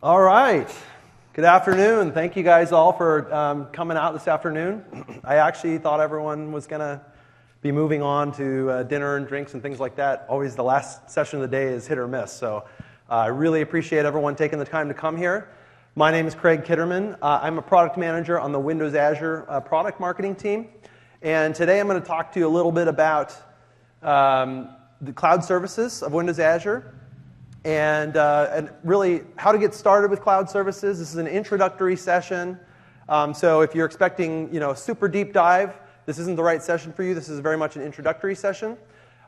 All right. Good afternoon. Thank you guys all for coming out this afternoon. I actually thought everyone was going to be moving on to dinner and drinks and things like that. Always the last session of the day is hit or miss. So I really appreciate everyone taking the time to come here. My name is Craig Kitterman. I'm a product manager on the Windows Azure product marketing team. And today I'm going to talk to you a little bit about the cloud services of Windows Azure. And really how to get started with cloud services. This is an introductory session. So if you're expecting a super deep dive, this isn't the right session for you. This is very much an introductory session.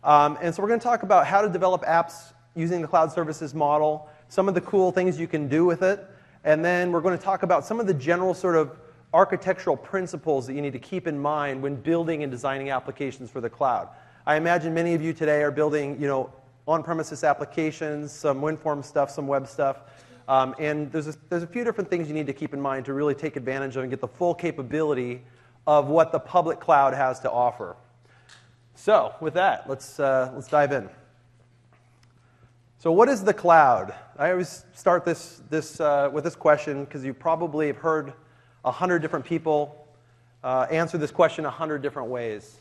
And so we're going to talk about how to develop apps using the cloud services model, some of the cool things you can do with it, and then we're going to talk about some of the general sort of architectural principles that you need to keep in mind when building and designing applications for the cloud. I imagine many of you today are building, on-premises applications, some WinForm stuff, some web stuff. And there's a few different things you need to keep in mind to really take advantage of and get the full capability of what the public cloud has to offer. So with that, let's dive in. So what is the cloud? I always start this with this question because you probably have heard 100 different people answer this question 100 different ways.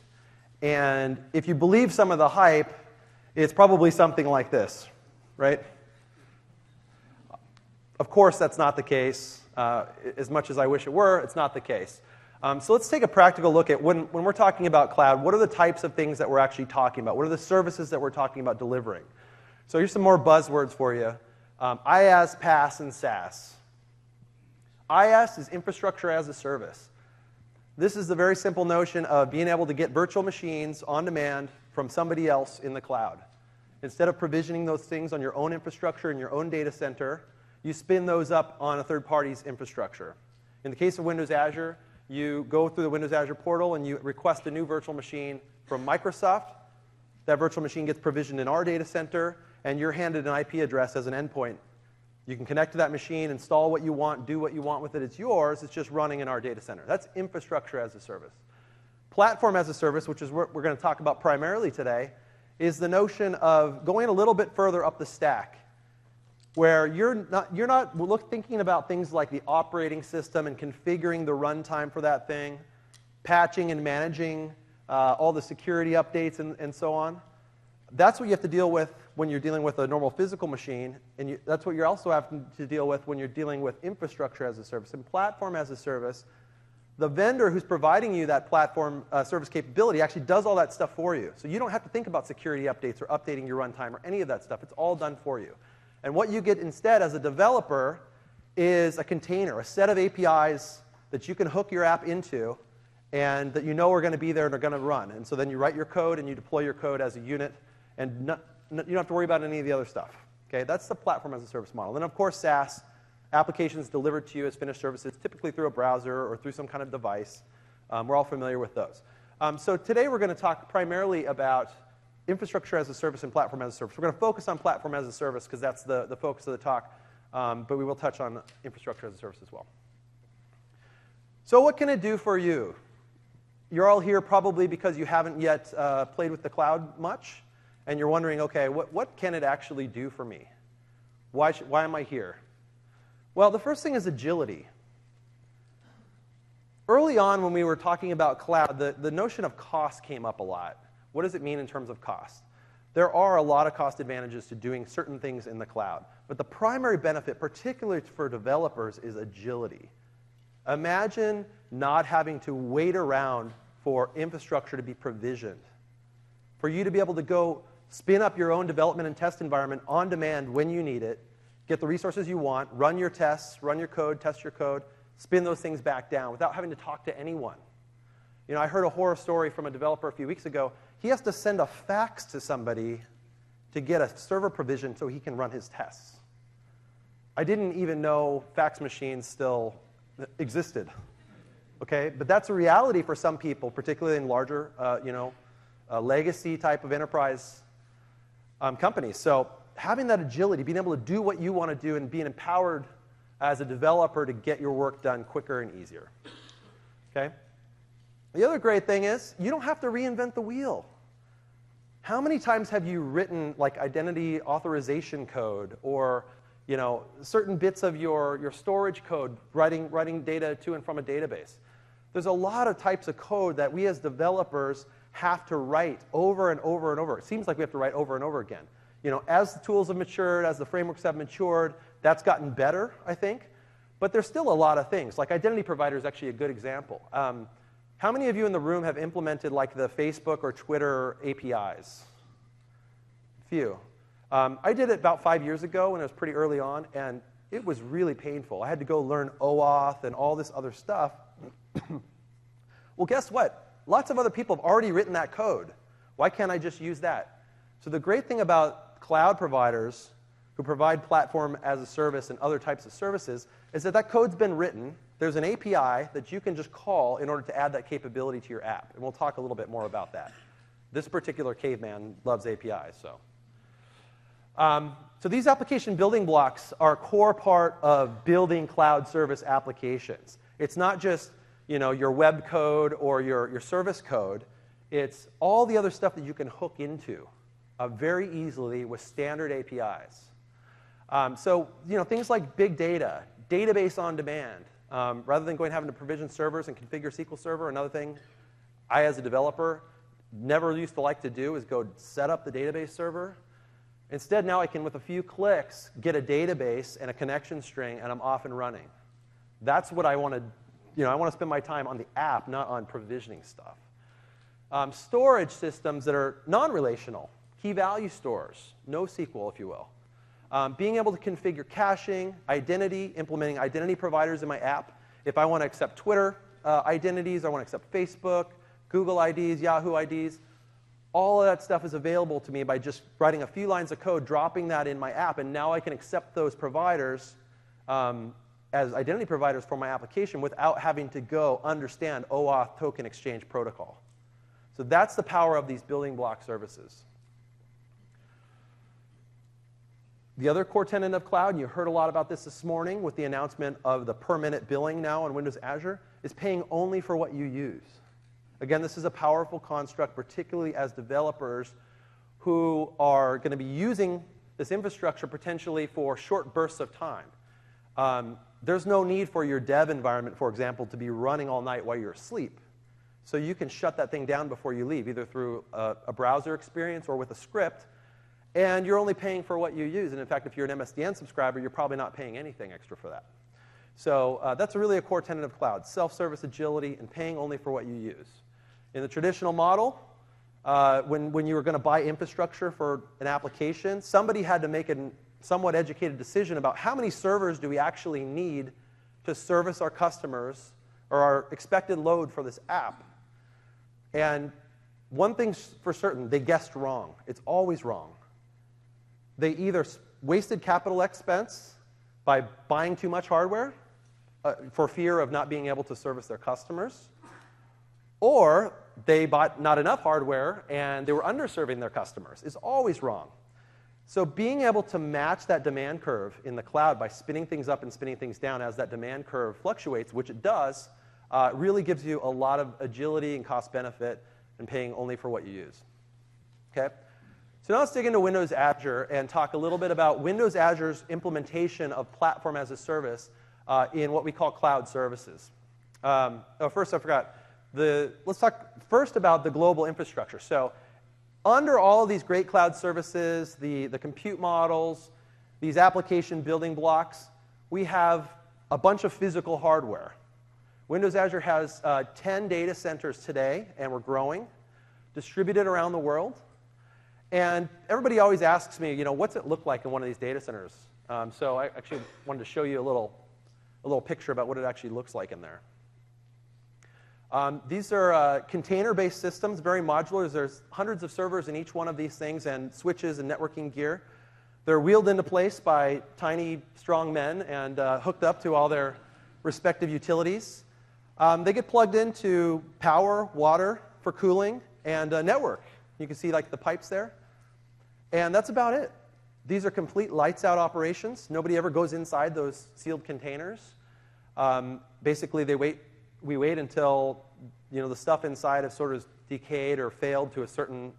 And if you believe some of the hype, it's probably something like this, right? Of course, that's not the case. As much as I wish it were, it's not the case. So let's take a practical look at when we're talking about cloud, what are the types of things that we're actually talking about? What are the services that we're talking about delivering? So here's some more buzzwords for you. IaaS, PaaS, and SaaS. IaaS is infrastructure as a service. This is the very simple notion of being able to get virtual machines on demand from somebody else in the cloud. Instead of provisioning those things on your own infrastructure in your own data center, you spin those up on a third party's infrastructure. In the case of Windows Azure, you go through the Windows Azure portal and you request a new virtual machine from Microsoft. That virtual machine gets provisioned in our data center, and you're handed an IP address as an endpoint. You can connect to that machine, install what you want, do what you want with it. It's yours. It's just running in our data center. That's infrastructure as a service. Platform as a service, which is what we're going to talk about primarily today, is the notion of going a little bit further up the stack, where you're not thinking about things like the operating system and configuring the runtime for that thing, patching and managing all the security updates and so on. That's what you have to deal with when you're dealing with a normal physical machine, and that's what you're also having to deal with when you're dealing with infrastructure as a service. And platform as a service, the vendor who's providing you that platform service capability actually does all that stuff for you. So you don't have to think about security updates or updating your runtime or any of that stuff. It's all done for you. And what you get instead as a developer is a container, a set of APIs that you can hook your app into and that you know are going to be there and are going to run. And so then you write your code and you deploy your code as a unit, and you don't have to worry about any of the other stuff. Okay, that's the platform as a service model. Then, of course, SaaS, applications delivered to you as finished services, typically through a browser or through some kind of device. We're all familiar with those. So today we're going to talk primarily about infrastructure as a service and platform as a service. We're going to focus on platform as a service because that's the focus of the talk, but we will touch on infrastructure as a service as well. So what can it do for you? You're all here probably because you haven't yet played with the cloud much, and you're wondering, okay, what can it actually do for me? Why am I here? Well, the first thing is agility. Early on when we were talking about cloud, the notion of cost came up a lot. What does it mean in terms of cost? There are a lot of cost advantages to doing certain things in the cloud. But the primary benefit, particularly for developers, is agility. Imagine not having to wait around for infrastructure to be provisioned. For you to be able to go spin up your own development and test environment on demand when you need it, get the resources you want, run your tests, run your code, test your code, spin those things back down without having to talk to anyone. I heard a horror story from a developer a few weeks ago. He has to send a fax to somebody to get a server provision so he can run his tests. I didn't even know fax machines still existed. Okay, but that's a reality for some people, particularly in larger, legacy type of enterprise companies. So having that agility, being able to do what you want to do and being empowered as a developer to get your work done quicker and easier. Okay? The other great thing is you don't have to reinvent the wheel. How many times have you written like identity authorization code or certain bits of your storage code, writing data to and from a database. There's a lot of types of code that we as developers have to write over and over and over. It seems like we have to write over and over again. As the tools have matured, as the frameworks have matured, that's gotten better, I think. But there's still a lot of things. Like identity provider is actually a good example. How many of you in the room have implemented like the Facebook or Twitter APIs? A few. I did it about 5 years ago when it was pretty early on, and it was really painful. I had to go learn OAuth and all this other stuff. Well, guess what? Lots of other people have already written that code. Why can't I just use that? So the great thing about cloud providers who provide platform as a service and other types of services is that that code's been written. There's an API that you can just call in order to add that capability to your app. And we'll talk a little bit more about that. This particular caveman loves APIs, so. So these application building blocks are a core part of building cloud service applications. It's not just your web code or your service code. It's all the other stuff that you can hook into very easily with standard APIs. So things like big data, database on demand. Rather than having to provision servers and configure SQL Server, another thing I, as a developer, never used to like to do is go set up the database server. Instead, now I can, with a few clicks, get a database and a connection string, and I'm off and running. That's what I want to, I want to spend my time on the app, not on provisioning stuff. Storage systems that are non-relational, key value stores, NoSQL, if you will. Being able to configure caching, identity, implementing identity providers in my app. If I want to accept Twitter identities, I want to accept Facebook, Google IDs, Yahoo IDs, all of that stuff is available to me by just writing a few lines of code, dropping that in my app, and now I can accept those providers as identity providers for my application without having to go understand OAuth token exchange protocol. So that's the power of these building block services. The other core tenet of cloud, and you heard a lot about this morning with the announcement of the per-minute billing now on Windows Azure, is paying only for what you use. Again, this is a powerful construct, particularly as developers who are going to be using this infrastructure potentially for short bursts of time. There's no need for your dev environment, for example, to be running all night while you're asleep. So you can shut that thing down before you leave, either through a browser experience or with a script. And you're only paying for what you use. And in fact, if you're an MSDN subscriber, you're probably not paying anything extra for that. So that's really a core tenet of cloud, self-service agility and paying only for what you use. In the traditional model, when you were going to buy infrastructure for an application, somebody had to make a somewhat educated decision about how many servers do we actually need to service our customers or our expected load for this app. And one thing's for certain, they guessed wrong. It's always wrong. They either wasted capital expense by buying too much hardware for fear of not being able to service their customers, or they bought not enough hardware and they were underserving their customers. It's always wrong. So being able to match that demand curve in the cloud by spinning things up and spinning things down as that demand curve fluctuates, which it does, really gives you a lot of agility and cost benefit and paying only for what you use. Okay? So now let's dig into Windows Azure and talk a little bit about Windows Azure's implementation of platform as a service in what we call cloud services. First, I forgot. Let's talk first about the global infrastructure. So under all of these great cloud services, the compute models, these application building blocks, we have a bunch of physical hardware. Windows Azure has 10 data centers today, and we're growing, distributed around the world. And everybody always asks me, what's it look like in one of these data centers? So I actually wanted to show you a little picture about what it actually looks like in there. These are container-based systems, very modular. There's hundreds of servers in each one of these things and switches and networking gear. They're wheeled into place by tiny, strong men and hooked up to all their respective utilities. They get plugged into power, water for cooling, and network. You can see like the pipes there. And that's about it. These are complete lights-out operations. Nobody ever goes inside those sealed containers. Basically, we wait until the stuff inside has sort of decayed or failed to a certain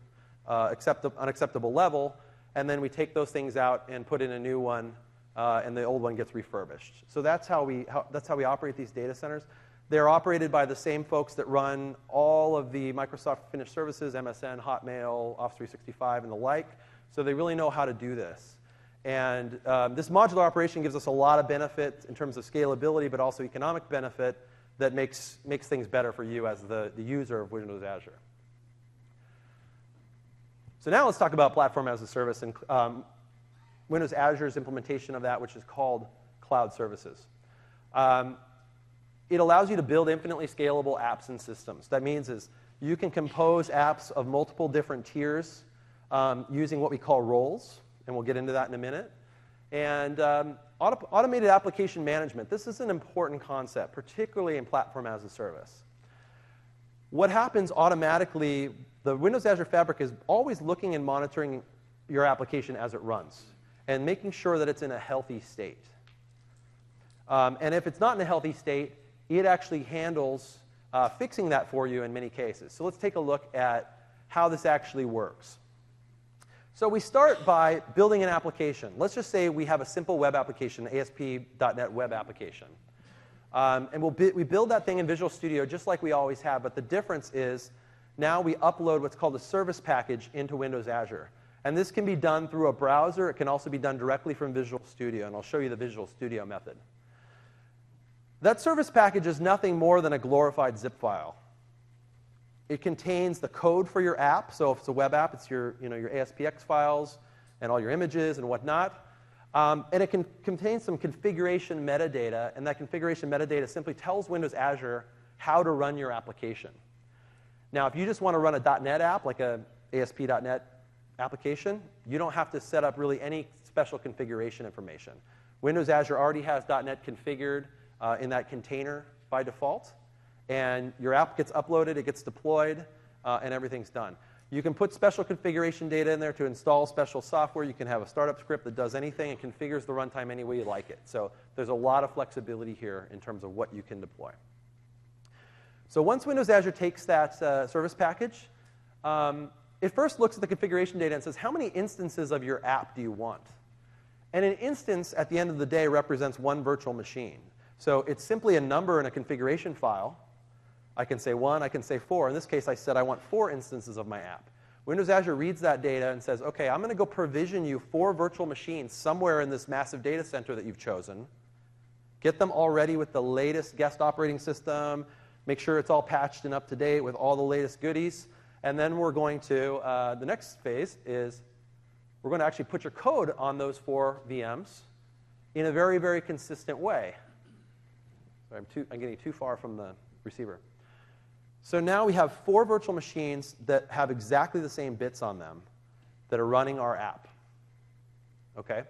unacceptable level, and then we take those things out and put in a new one and the old one gets refurbished. So that's how we operate these data centers. They're operated by the same folks that run all of the Microsoft finished services, MSN, Hotmail, Office 365, and the like. So they really know how to do this. And this modular operation gives us a lot of benefit in terms of scalability, but also economic benefit that makes things better for you as the user of Windows Azure. So now let's talk about Platform as a Service and Windows Azure's implementation of that, which is called Cloud Services. It allows you to build infinitely scalable apps and systems. That means is you can compose apps of multiple different tiers using what we call roles, and we'll get into that in a minute. And automated application management. This is an important concept, particularly in Platform as a Service. What happens automatically, the Windows Azure Fabric is always looking and monitoring your application as it runs and making sure that it's in a healthy state. And if it's not in a healthy state, it actually handles fixing that for you in many cases. So let's take a look at how this actually works. So we start by building an application. Let's just say we have a simple web application, ASP.NET web application. And we build that thing in Visual Studio just like we always have, but the difference is now we upload what's called a service package into Windows Azure. And this can be done through a browser. It can also be done directly from Visual Studio, and I'll show you the Visual Studio method. That service package is nothing more than a glorified zip file. It contains the code for your app. So if it's a web app, it's your ASPX files and all your images and whatnot. And it can contain some configuration metadata, and that configuration metadata simply tells Windows Azure how to run your application. Now, if you just want to run a .NET app, like a ASP.NET application, you don't have to set up really any special configuration information. Windows Azure already has .NET configured in that container by default. And your app gets uploaded, it gets deployed, and everything's done. You can put special configuration data in there to install special software. You can have a startup script that does anything and configures the runtime any way you like it. So there's a lot of flexibility here in terms of what you can deploy. So once Windows Azure takes that service package, it first looks at the configuration data and says, how many instances of your app do you want? And an instance, at the end of the day, represents one virtual machine. So it's simply a number in a configuration file. I can say 1, I can say 4. In this case, I said I want 4 instances of my app. Windows Azure reads that data and says, OK, I'm going to go provision you 4 virtual machines somewhere in this massive data center that you've chosen. Get them all ready with the latest guest operating system. Make sure it's all patched and up to date with all the latest goodies. And then we're going to, the next phase is we're going to actually put your code on those 4 VMs in a very, very consistent way. Sorry, I'm getting too far from the receiver. So now we have 4 virtual machines that have exactly the same bits on them that are running our app. OK?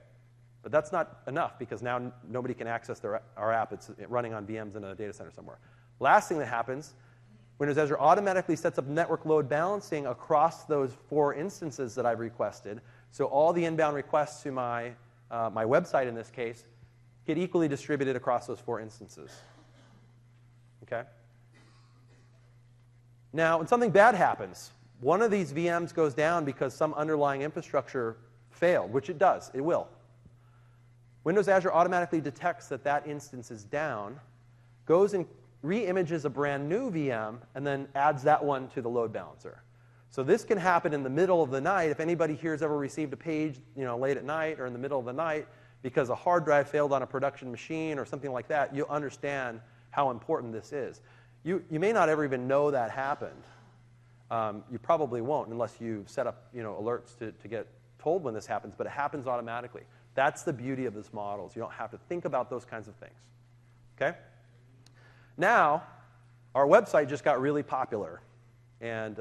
But that's not enough, because now nobody can access our app. It's running on VMs in a data center somewhere. Last thing that happens, Windows Azure automatically sets up network load balancing across those 4 instances that I've requested. So all the inbound requests to my website, in this case, get equally distributed across those 4 instances. OK? Now, when something bad happens, one of these VMs goes down because some underlying infrastructure failed, which it does. It will. Windows Azure automatically detects that that instance is down, goes and re-images a brand new VM, and then adds that one to the load balancer. So this can happen in the middle of the night. If anybody here has ever received a page late at night or in the middle of the night because a hard drive failed on a production machine or something like that, you'll understand how important this is. You may not ever even know that happened. You probably won't unless you set up alerts to get told when this happens, but it happens automatically. That's the beauty of this model, is you don't have to think about those kinds of things. Okay? Now, our website just got really popular. And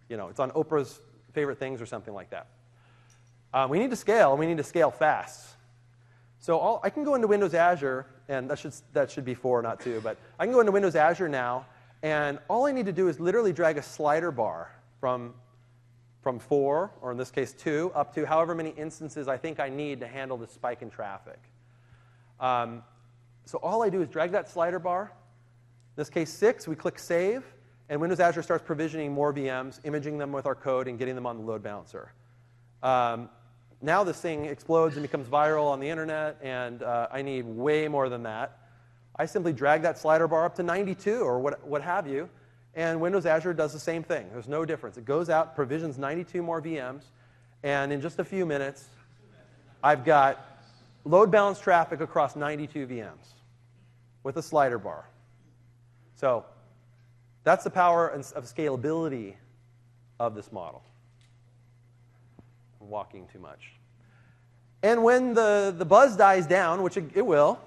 it's on Oprah's favorite things or something like that. We need to scale, and we need to scale fast. So I can go into Windows Azure, and that should be 4, not 2. But I can go into Windows Azure now, and all I need to do is literally drag a slider bar from 4, or in this case 2, up to however many instances I think I need to handle the spike in traffic. So all I do is drag that slider bar. In this case 6, we click Save, and Windows Azure starts provisioning more VMs, imaging them with our code, and getting them on the load balancer. now this thing explodes and becomes viral on the internet, and I need way more than that. I simply drag that slider bar up to 92 or what have you, and Windows Azure does the same thing. There's no difference. It goes out, provisions 92 more VMs, and in just a few minutes, I've got load balanced traffic across 92 VMs with a slider bar. So that's the power of scalability of this model. I'm walking too much. And when the buzz dies down, which it will,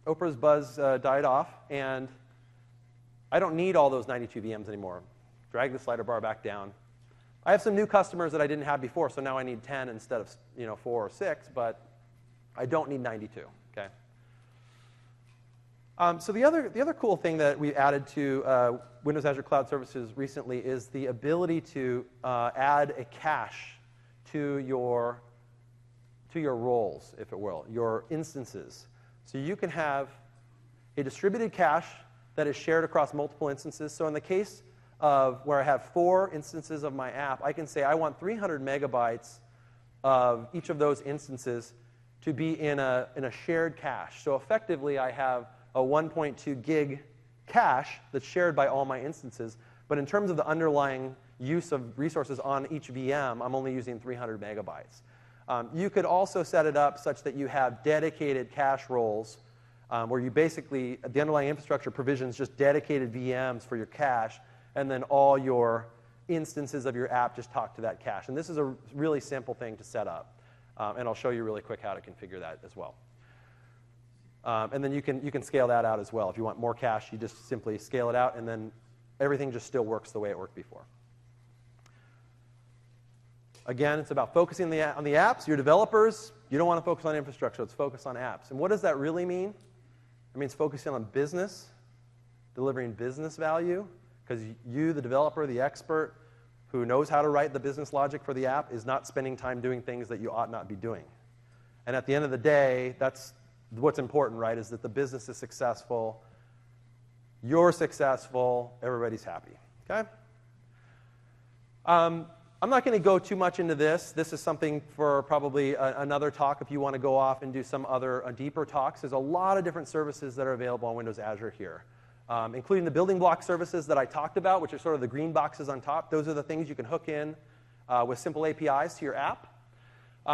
Oprah's buzz died off, and I don't need all those 92 VMs anymore. Drag the slider bar back down. I have some new customers that I didn't have before, so now I need 10 instead of 4 or 6, but I don't need 92. Okay. So the other cool thing that we added to Windows Azure Cloud Services recently is the ability to add a cache to your roles, if it will, your instances. So you can have a distributed cache that is shared across multiple instances. So in the case of where I have 4 instances of my app, I can say I want 300 megabytes of each of those instances to be in a shared cache. So effectively, I have a 1.2 gig cache that's shared by all my instances. But in terms of the underlying use of resources on each VM, I'm only using 300 megabytes. You could also set it up such that you have dedicated cache roles where you basically, the underlying infrastructure provisions just dedicated VMs for your cache, and then all your instances of your app just talk to that cache. And this is a really simple thing to set up. And I'll show you really quick how to configure that as well. And then you can scale that out as well. If you want more cache, you just simply scale it out, and then everything just still works the way it worked before. Again, it's about focusing on the apps. Your developers, you don't want to focus on infrastructure. Let's focus on apps. And what does that really mean? It means focusing on business, delivering business value, because you, the developer, the expert, who knows how to write the business logic for the app, is not spending time doing things that you ought not be doing. And at the end of the day, that's what's important, right, is that the business is successful, you're successful, everybody's happy. Okay? I'm not going to go too much into this. This is something for probably another talk if you want to go off and do some other deeper talks. There's a lot of different services that are available on Windows Azure here, including the building block services that I talked about, which are sort of the green boxes on top. Those are the things you can hook in with simple APIs to your app.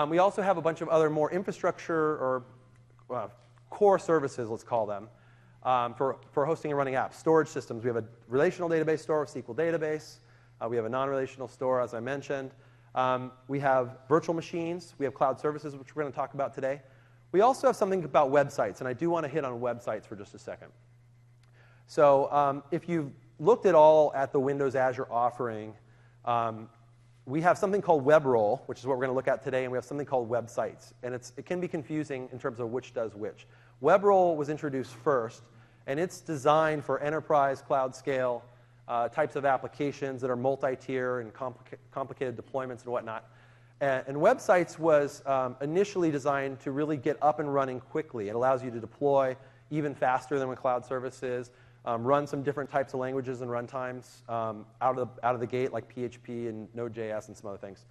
We also have a bunch of other more infrastructure or core services, let's call them, for hosting and running apps. Storage systems. We have a relational database store, a SQL database. We have a non-relational store, as I mentioned. We have virtual machines. We have cloud services, which we're going to talk about today. We also have something about websites, and I do want to hit on websites for just a second. So if you've looked at all at the Windows Azure offering, we have something called web role, which is what we're going to look at today, and we have something called websites. And it can be confusing in terms of which does which. Web role was introduced first, and it's designed for enterprise cloud scale types of applications that are multi-tier and complicated deployments and whatnot. And websites was initially designed to really get up and running quickly. It allows you to deploy even faster than with cloud services, run some different types of languages and runtimes out of the gate, like PHP and Node.js and some other things.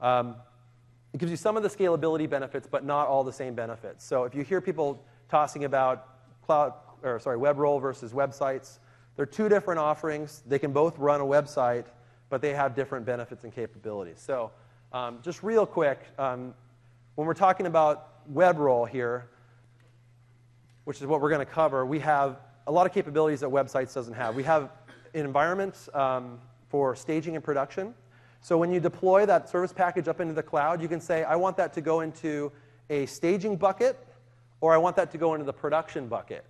It gives you some of the scalability benefits, but not all the same benefits. So if you hear people tossing about web role versus websites, they're two different offerings. They can both run a website, but they have different benefits and capabilities. So just real quick, when we're talking about web role here, which is what we're going to cover, we have a lot of capabilities that websites doesn't have. We have an environment for staging and production. So when you deploy that service package up into the cloud, you can say, I want that to go into a staging bucket, or I want that to go into the production bucket.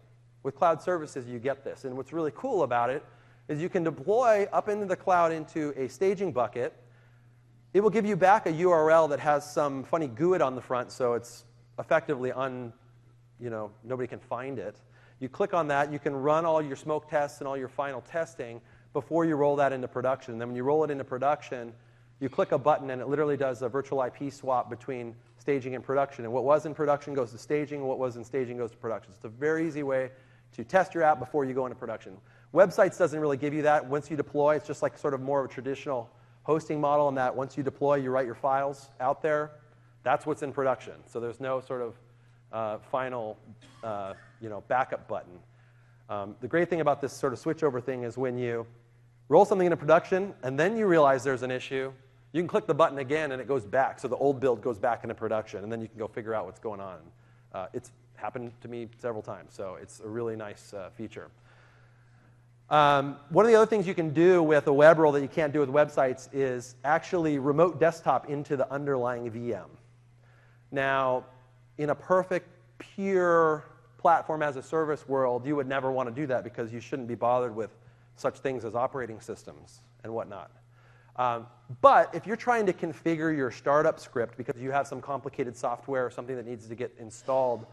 With cloud services, you get this. And what's really cool about it is you can deploy up into the cloud into a staging bucket. It will give you back a URL that has some funny GUID on the front, so it's effectively nobody can find it. You click on that, you can run all your smoke tests and all your final testing before you roll that into production. And then when you roll it into production, you click a button and it literally does a virtual IP swap between staging and production. And what was in production goes to staging, and what was in staging goes to production. It's a very easy way to test your app before you go into production. Websites doesn't really give you that. Once you deploy, it's just like sort of more of a traditional hosting model in that once you deploy, you write your files out there. That's what's in production. So there's no sort of final backup button. The great thing about this sort of switchover thing is when you roll something into production and then you realize there's an issue, you can click the button again and it goes back. So the old build goes back into production, and then you can go figure out what's going on. It's happened to me several times, so it's a really nice feature. One of the other things you can do with a web role that you can't do with websites is actually remote desktop into the underlying VM. Now, in a perfect, pure platform as a service world, you would never want to do that because you shouldn't be bothered with such things as operating systems and whatnot. But if you're trying to configure your startup script because you have some complicated software or something that needs to get installed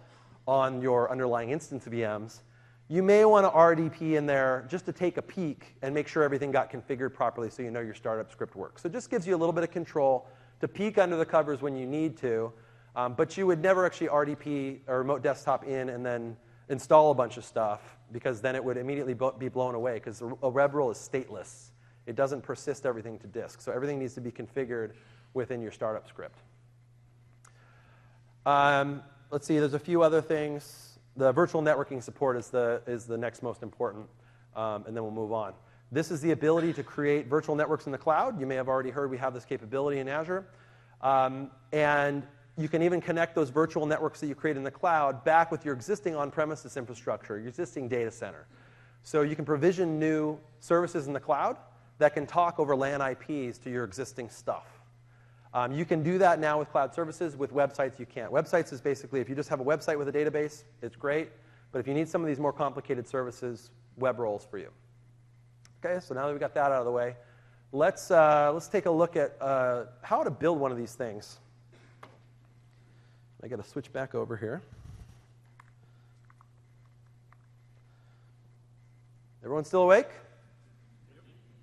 on your underlying instance VMs, you may want to RDP in there just to take a peek and make sure everything got configured properly so you know your startup script works. So it just gives you a little bit of control to peek under the covers when you need to, but you would never actually RDP or remote desktop in and then install a bunch of stuff, because then it would immediately be blown away, because a web role is stateless. It doesn't persist everything to disk. So everything needs to be configured within your startup script. Let's see, there's a few other things. The virtual networking support is the next most important, and then we'll move on. This is the ability to create virtual networks in the cloud. You may have already heard we have this capability in Azure. And you can even connect those virtual networks that you create in the cloud back with your existing on-premises infrastructure, your existing data center. So you can provision new services in the cloud that can talk over LAN IPs to your existing stuff. You can do that now with cloud services. With websites, you can't. Websites is basically, if you just have a website with a database, it's great. But if you need some of these more complicated services, web roles for you. OK, so now that we've got that out of the way, let's take a look at how to build one of these things. I got to switch back over here. Everyone still awake?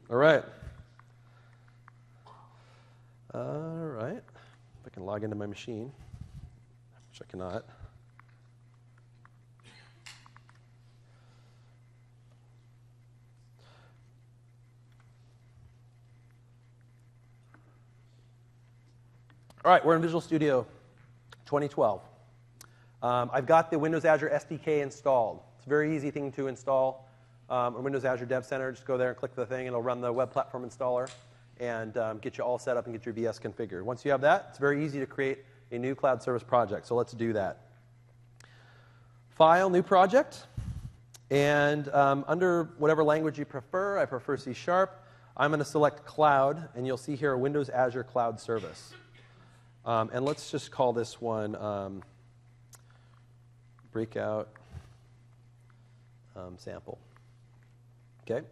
All right. All right. If I can log into my machine, which I cannot. All right, we're in Visual Studio 2012. I've got the Windows Azure SDK installed. It's a very easy thing to install. On Windows Azure Dev Center, just go there and click the thing. It'll run the web platform installer and get you all set up and get your VS configured. Once you have that, it's very easy to create a new cloud service project. So let's do that. File, new project. And under whatever language you prefer, I prefer C#. I'm going to select cloud, and you'll see here a Windows Azure Cloud Service. And let's just call this one breakout sample. OK? And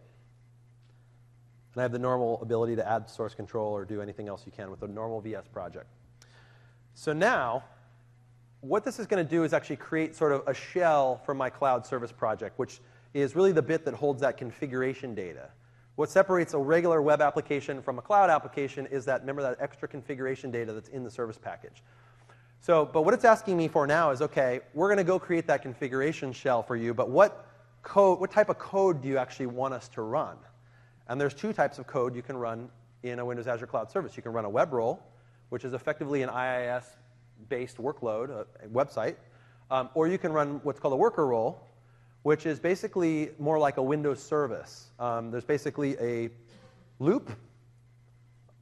I have the normal ability to add source control or do anything else you can with a normal VS project. So now, what this is going to do is actually create sort of a shell for my cloud service project, which is really the bit that holds that configuration data. What separates a regular web application from a cloud application is that, remember, that extra configuration data that's in the service package. So, but what it's asking me for now is, OK, we're going to go create that configuration shell for you, but what type of code do you actually want us to run? And there's two types of code you can run in a Windows Azure Cloud Service. You can run a web role, which is effectively an IIS-based workload, a website, or you can run what's called a worker role, which is basically more like a Windows service. There's basically a loop,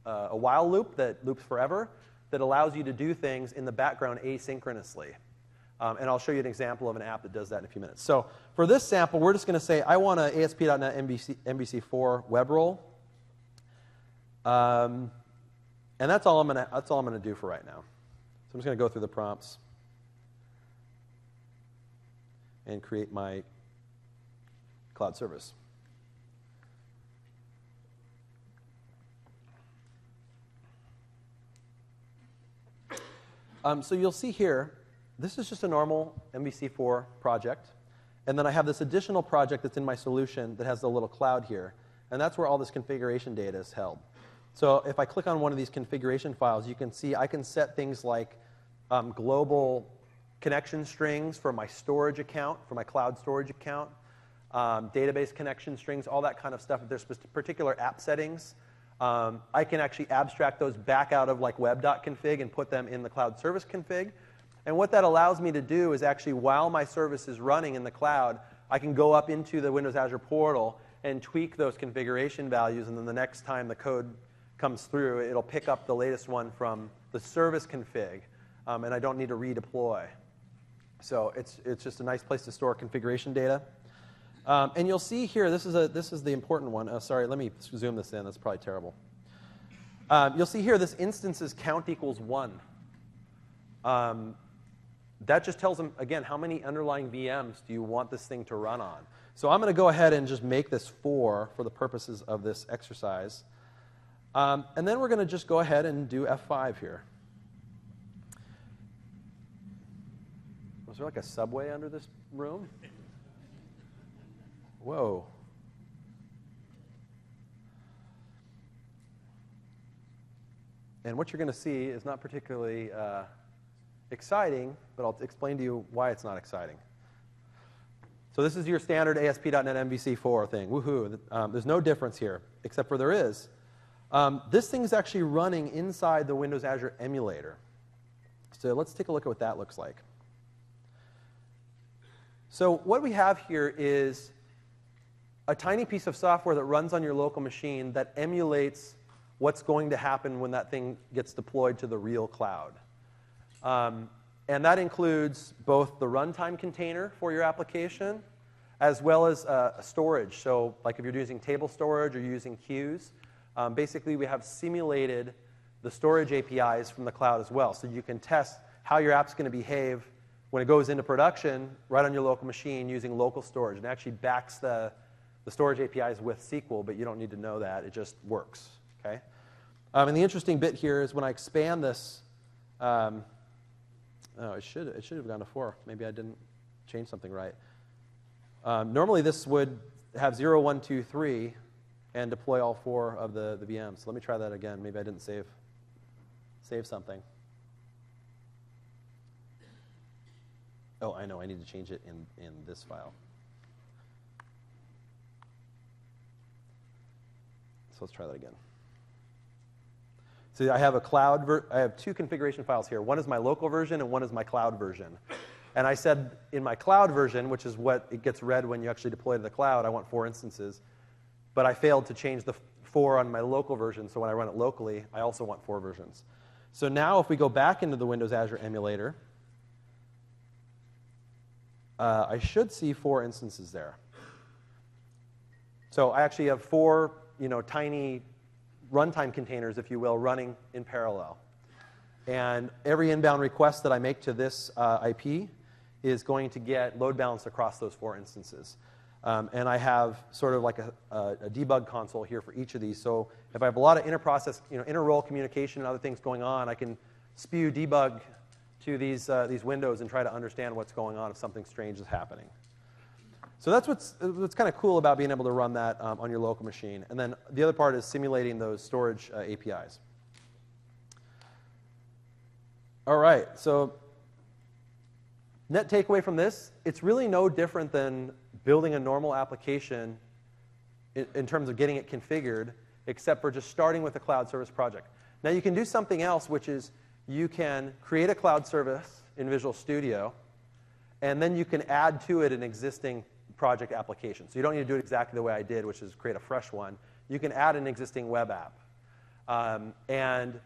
a while loop that loops forever, that allows you to do things in the background asynchronously. And I'll show you an example of an app that does that in a few minutes. So for this sample, we're just going to say, I want an ASP.NET MVC4 web role. And that's all I'm going to do for right now. So I'm just going to go through the prompts and create my cloud service. So you'll see here, this is just a normal MVC4 project. And then I have this additional project that's in my solution that has the little cloud here. And that's where all this configuration data is held. So if I click on one of these configuration files, you can see I can set things like global connection strings for my storage account, for my cloud storage account, database connection strings, all that kind of stuff. If there's particular app settings I can actually abstract those back out of like web.config and put them in the cloud service config. And what that allows me to do is actually, while my service is running in the cloud, I can go up into the Windows Azure portal and tweak those configuration values, and then the next time the code comes through, it'll pick up the latest one from the service config, and I don't need to redeploy. So it's just a nice place to store configuration data. And you'll see here, this is the important one. Oh, sorry, let me zoom this in. That's probably terrible. You'll see here this instances count equals 1. That just tells them, again, how many underlying VMs do you want this thing to run on. So I'm going to go ahead and just make this 4 for the purposes of this exercise. And then we're going to just go ahead and do F5 here. Was there like a subway under this room? Whoa. And what you're going to see is not particularly exciting, but I'll explain to you why it's not exciting. So this is your standard ASP.NET MVC4 thing. Woohoo. There's no difference here, except for there is. This thing is actually running inside the Windows Azure emulator. So let's take a look at what that looks like. So what we have here is a tiny piece of software that runs on your local machine that emulates what's going to happen when that thing gets deployed to the real cloud. And that includes both the runtime container for your application, as well as storage. So like if you're using table storage or you're using queues, basically we have simulated the storage APIs from the cloud as well. So you can test how your app's going to behave when it goes into production right on your local machine using local storage. And it actually backs the storage APIs with SQL, but you don't need to know that. It just works. Okay? And the interesting bit here is when I expand this, oh, it should have gone to 4. Maybe I didn't change something right. Normally this would have 0, 1, 2, 3 and deploy all 4 of the VMs. So let me try that again. Maybe I didn't save something. Oh, I know. I need to change it in this file. So let's try that again. So I have I have 2 configuration files here. One is my local version and one is my cloud version. And I said in my cloud version, which is what it gets read when you actually deploy to the cloud, I want 4 instances. But I failed to change the 4 on my local version, so when I run it locally, I also want 4 versions. So now if we go back into the Windows Azure emulator, I should see 4 instances there. So I actually have 4 tiny runtime containers, if you will, running in parallel. And every inbound request that I make to this IP is going to get load balanced across those 4 instances. And I have sort of like a debug console here for each of these. So if I have a lot of inter-process, inter-role communication and other things going on, I can spew debug to these windows and try to understand what's going on if something strange is happening. So that's what's kind of cool about being able to run that on your local machine. And then the other part is simulating those storage APIs. All right, so net takeaway from this, it's really no different than building a normal application in terms of getting it configured, except for just starting with a cloud service project. Now you can do something else, which is you can create a cloud service in Visual Studio, and then you can add to it an existing project application. So you don't need to do it exactly the way I did, which is create a fresh one. You can add an existing web app. And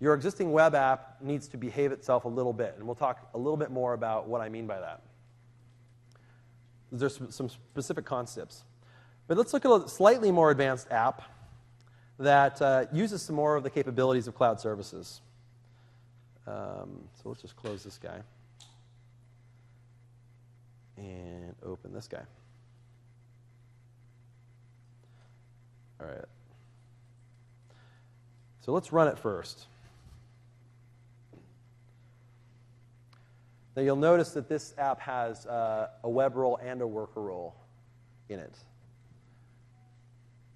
your existing web app needs to behave itself a little bit. And we'll talk a little bit more about what I mean by that. There's some specific concepts. But let's look at a slightly more advanced app that uses some more of the capabilities of cloud services. So let's just close this guy and open this guy. All right. So let's run it first. Now you'll notice that this app has a web role and a worker role in it.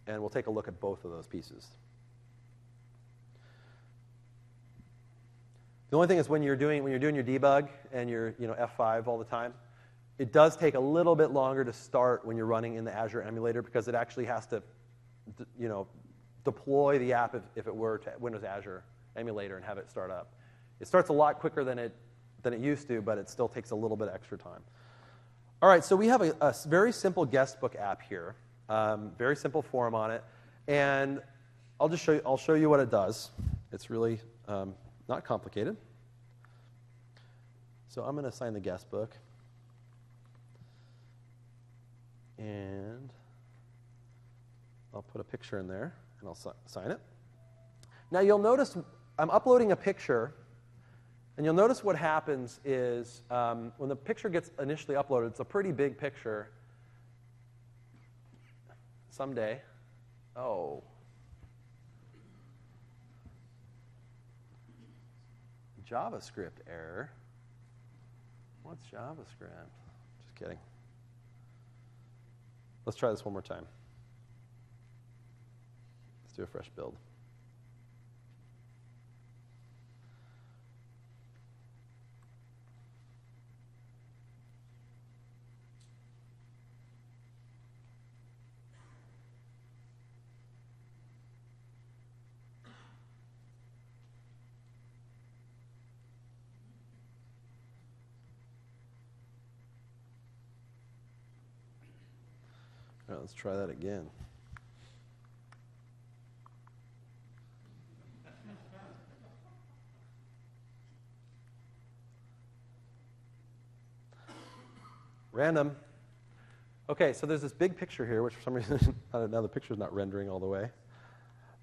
And we'll take a look at both of those pieces. The only thing is when you're doing your debug and you're F5 all the time, it does take a little bit longer to start when you're running in the Azure emulator because it actually has to deploy the app if it were to Windows Azure emulator and have it start up. It starts a lot quicker than it used to, but it still takes a little bit extra time. All right, so we have a very simple guestbook app here, very simple form on it, and I'll show you what it does. It's really not complicated. So I'm going to assign the guestbook, and I'll put a picture in there, and I'll sign it. Now you'll notice I'm uploading a picture. And you'll notice what happens is when the picture gets initially uploaded, it's a pretty big picture. Someday, oh. JavaScript error. What's JavaScript? Just kidding. Let's try this one more time. Let's do a fresh build. All right, let's try that again. Random. Okay, so there's this big picture here, which for some reason, now the picture's not rendering all the way.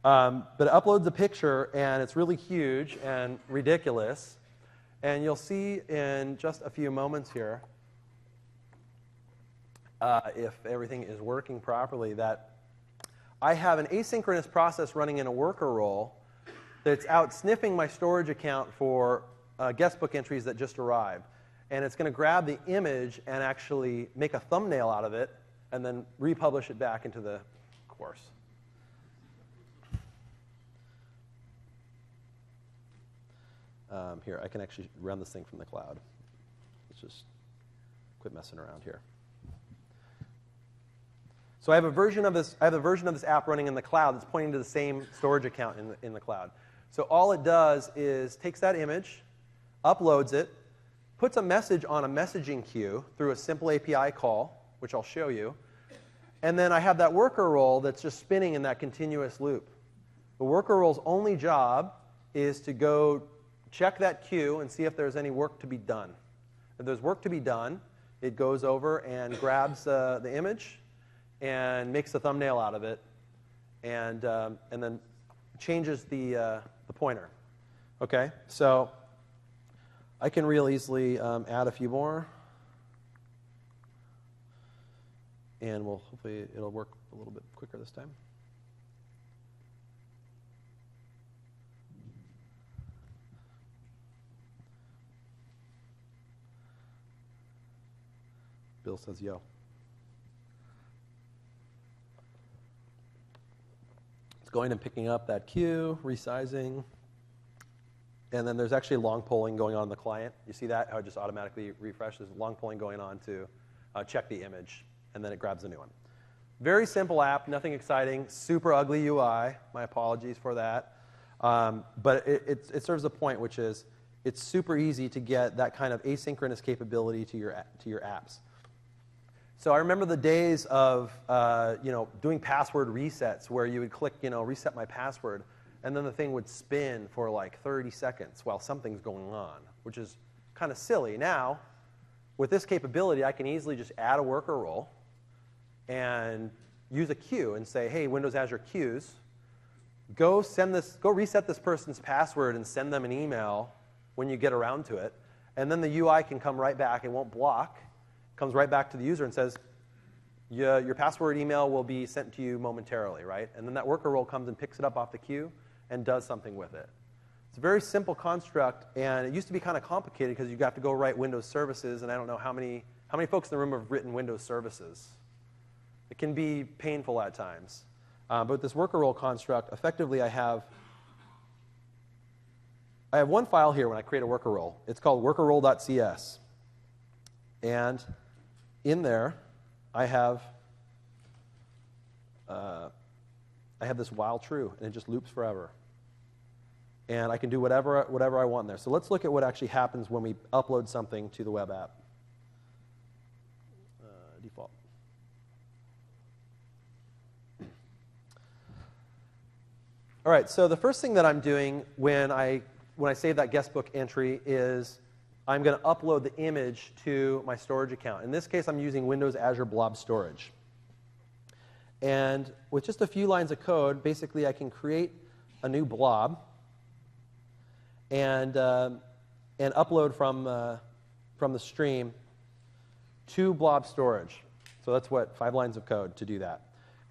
But it uploads a picture, and it's really huge and ridiculous. And you'll see in just a few moments here, if everything is working properly, that I have an asynchronous process running in a worker role that's out sniffing my storage account for guestbook entries that just arrived. And it's going to grab the image and actually make a thumbnail out of it and then republish it back into the course. Here, I can actually run this thing from the cloud. Let's just quit messing around here. So I have a version of this app running in the cloud that's pointing to the same storage account in the cloud. So all it does is takes that image, uploads it, puts a message on a messaging queue through a simple API call, which I'll show you, and then I have that worker role that's just spinning in that continuous loop. The worker role's only job is to go check that queue and see if there's any work to be done. If there's work to be done, it goes over and grabs the image and makes a thumbnail out of it, and then changes the pointer. Okay, so I can real easily add a few more, and hopefully it'll work a little bit quicker this time. Bill says, yo. It's going and picking up that queue, resizing. And then there's actually long polling going on in the client. You see that? How it just automatically refreshes. Long polling going on to check the image. And then it grabs a new one. Very simple app, nothing exciting. Super ugly UI. My apologies for that. But it serves a point, which is it's super easy to get that kind of asynchronous capability to your apps. So I remember the days of doing password resets where you would click reset my password, and then the thing would spin for like 30 seconds while something's going on, which is kind of silly. Now, with this capability, I can easily just add a worker role and use a queue and say, hey, Windows Azure queues, go reset this person's password and send them an email when you get around to it, and then the UI can come right back. It won't block. Comes right back to the user and says, your password email will be sent to you momentarily, right? And then that worker role comes and picks it up off the queue and does something with it. It's a very simple construct, and it used to be kind of complicated because you have to go write Windows services, and I don't know how many folks in the room have written Windows services. It can be painful at times. But with this worker role construct, effectively I have one file here when I create a worker role. It's called workerrole.cs. And in there, I have I have this while true, and it just loops forever. And I can do whatever I want in there. So let's look at what actually happens when we upload something to the web app. Default. All right, so the first thing that I'm doing when I save that guestbook entry is I'm going to upload the image to my storage account. In this case, I'm using Windows Azure Blob Storage. And with just a few lines of code, basically I can create a new blob and upload from the stream to blob storage. So that's what, 5 lines of code to do that.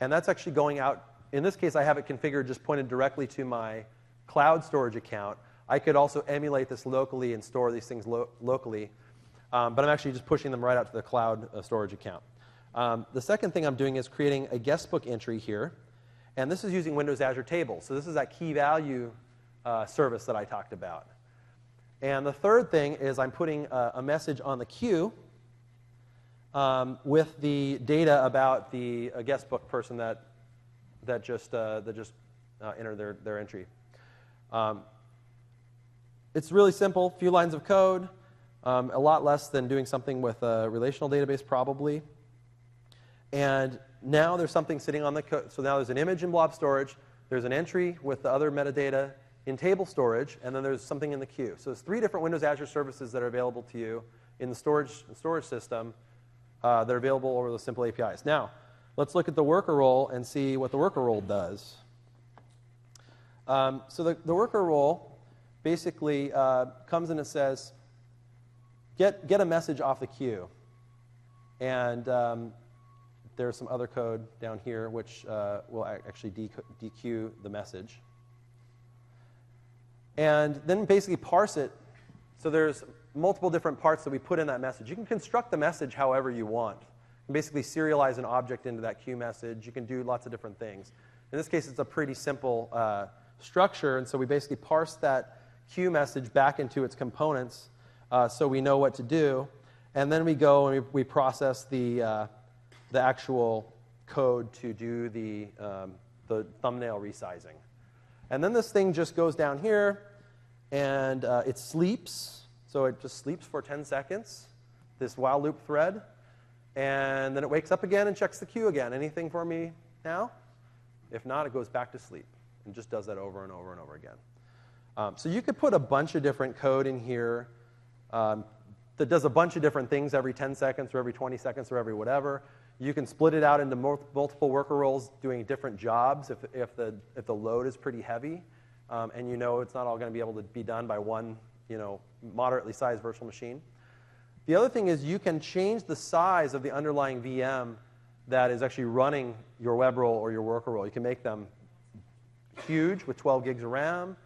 And that's actually going out. In this case, I have it configured just pointed directly to my cloud storage account. I could also emulate this locally and store these things locally. But I'm actually just pushing them right out to the cloud storage account. The second thing I'm doing is creating a guestbook entry here. And this is using Windows Azure Tables. So this is that key value service that I talked about. And the third thing is I'm putting a message on the queue with the data about the guestbook person that just entered their entry. It's really simple, few lines of code, a lot less than doing something with a relational database probably. And now there's something sitting on the code. So now there's an image in blob storage, there's an entry with the other metadata in table storage, and then there's something in the queue. So there's 3 different Windows Azure services that are available to you in the storage system that are available over the simple APIs. Now, let's look at the worker role and see what the worker role does. So the worker role basically comes in and says, get a message off the queue. And there's some other code down here which will actually dequeue the message. And then basically parse it. So there's multiple different parts that we put in that message. You can construct the message however you want. You can basically serialize an object into that queue message. You can do lots of different things. In this case, it's a pretty simple structure. And so we basically parse that queue message back into its components so we know what to do. And then we go and we process the actual code to do the thumbnail resizing. And then this thing just goes down here, and it sleeps. So it just sleeps for 10 seconds, this while loop thread. And then it wakes up again and checks the queue again. Anything for me now? If not, it goes back to sleep and just does that over and over and over again. So you could put a bunch of different code in here that does a bunch of different things every 10 seconds or every 20 seconds or every whatever. You can split it out into multiple worker roles doing different jobs if the load is pretty heavy, and you know it's not all going to be able to be done by one moderately sized virtual machine. The other thing is you can change the size of the underlying VM that is actually running your web role or your worker role. You can make them huge with 12 gigs of RAM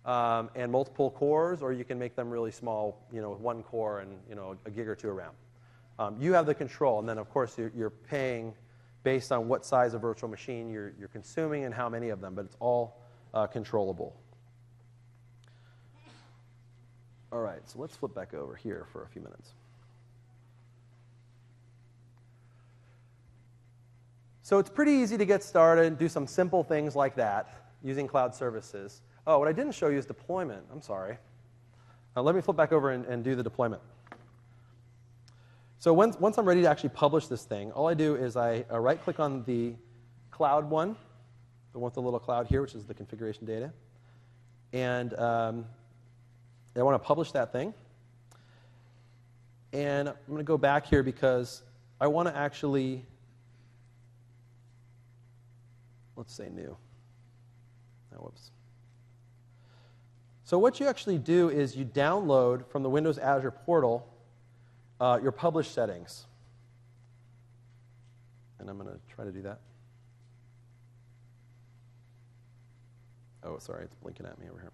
and multiple cores, or you can make them really small, with 1 core and a gig or 2 of RAM. You have the control, and then of course you're paying based on what size of virtual machine you're consuming and how many of them, but it's all controllable. All right, so let's flip back over here for a few minutes. So it's pretty easy to get started and do some simple things like that using cloud services. Oh, what I didn't show you is deployment. I'm sorry. Let me flip back over and do the deployment. So once I'm ready to actually publish this thing, all I do is I right-click on the cloud one, the one with the little cloud here, which is the configuration data. And I want to publish that thing. And I'm going to go back here because I want to actually, let's say new. Oh, whoops. So what you actually do is you download from the Windows Azure portal your publish settings. And I'm going to try to do that. Oh, sorry, it's blinking at me over here.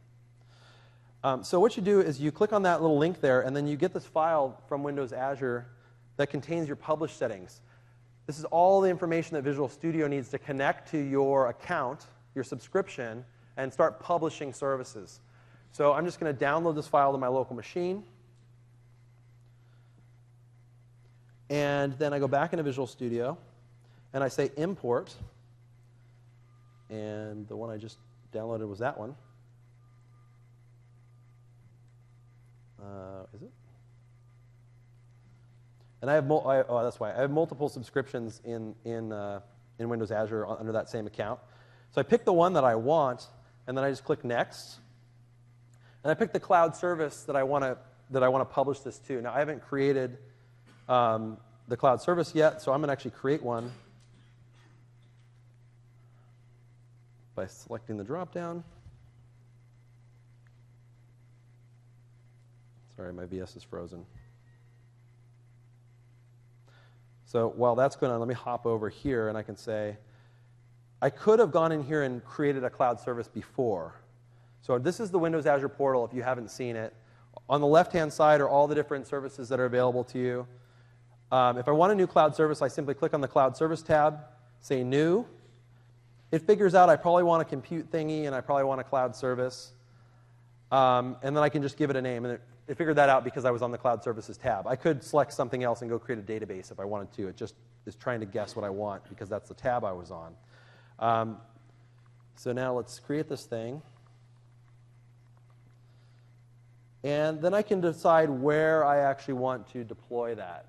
So what you do is you click on that little link there, and then you get this file from Windows Azure that contains your publish settings. This is all the information that Visual Studio needs to connect to your account, your subscription, and start publishing services. So I'm just going to download this file to my local machine. And then I go back into Visual Studio, and I say import. And the one I just downloaded was that one. Is it? And I have that's why I have multiple subscriptions in Windows Azure under that same account. So I pick the one that I want, and then I just click Next. And I pick the cloud service that I want to publish this to. Now I haven't created the cloud service yet, so I'm going to actually create one by selecting the drop-down. Sorry, my VS is frozen. So while that's going on, let me hop over here, and I can say, I could have gone in here and created a cloud service before. So this is the Windows Azure portal if you haven't seen it. On the left-hand side are all the different services that are available to you. If I want a new cloud service, I simply click on the Cloud Service tab, say New. It figures out I probably want a compute thingy, and I probably want a cloud service. And then I can just give it a name. And it figured that out because I was on the Cloud Services tab. I could select something else and go create a database if I wanted to. It just is trying to guess what I want because that's the tab I was on. So now let's create this thing. And then I can decide where I actually want to deploy that.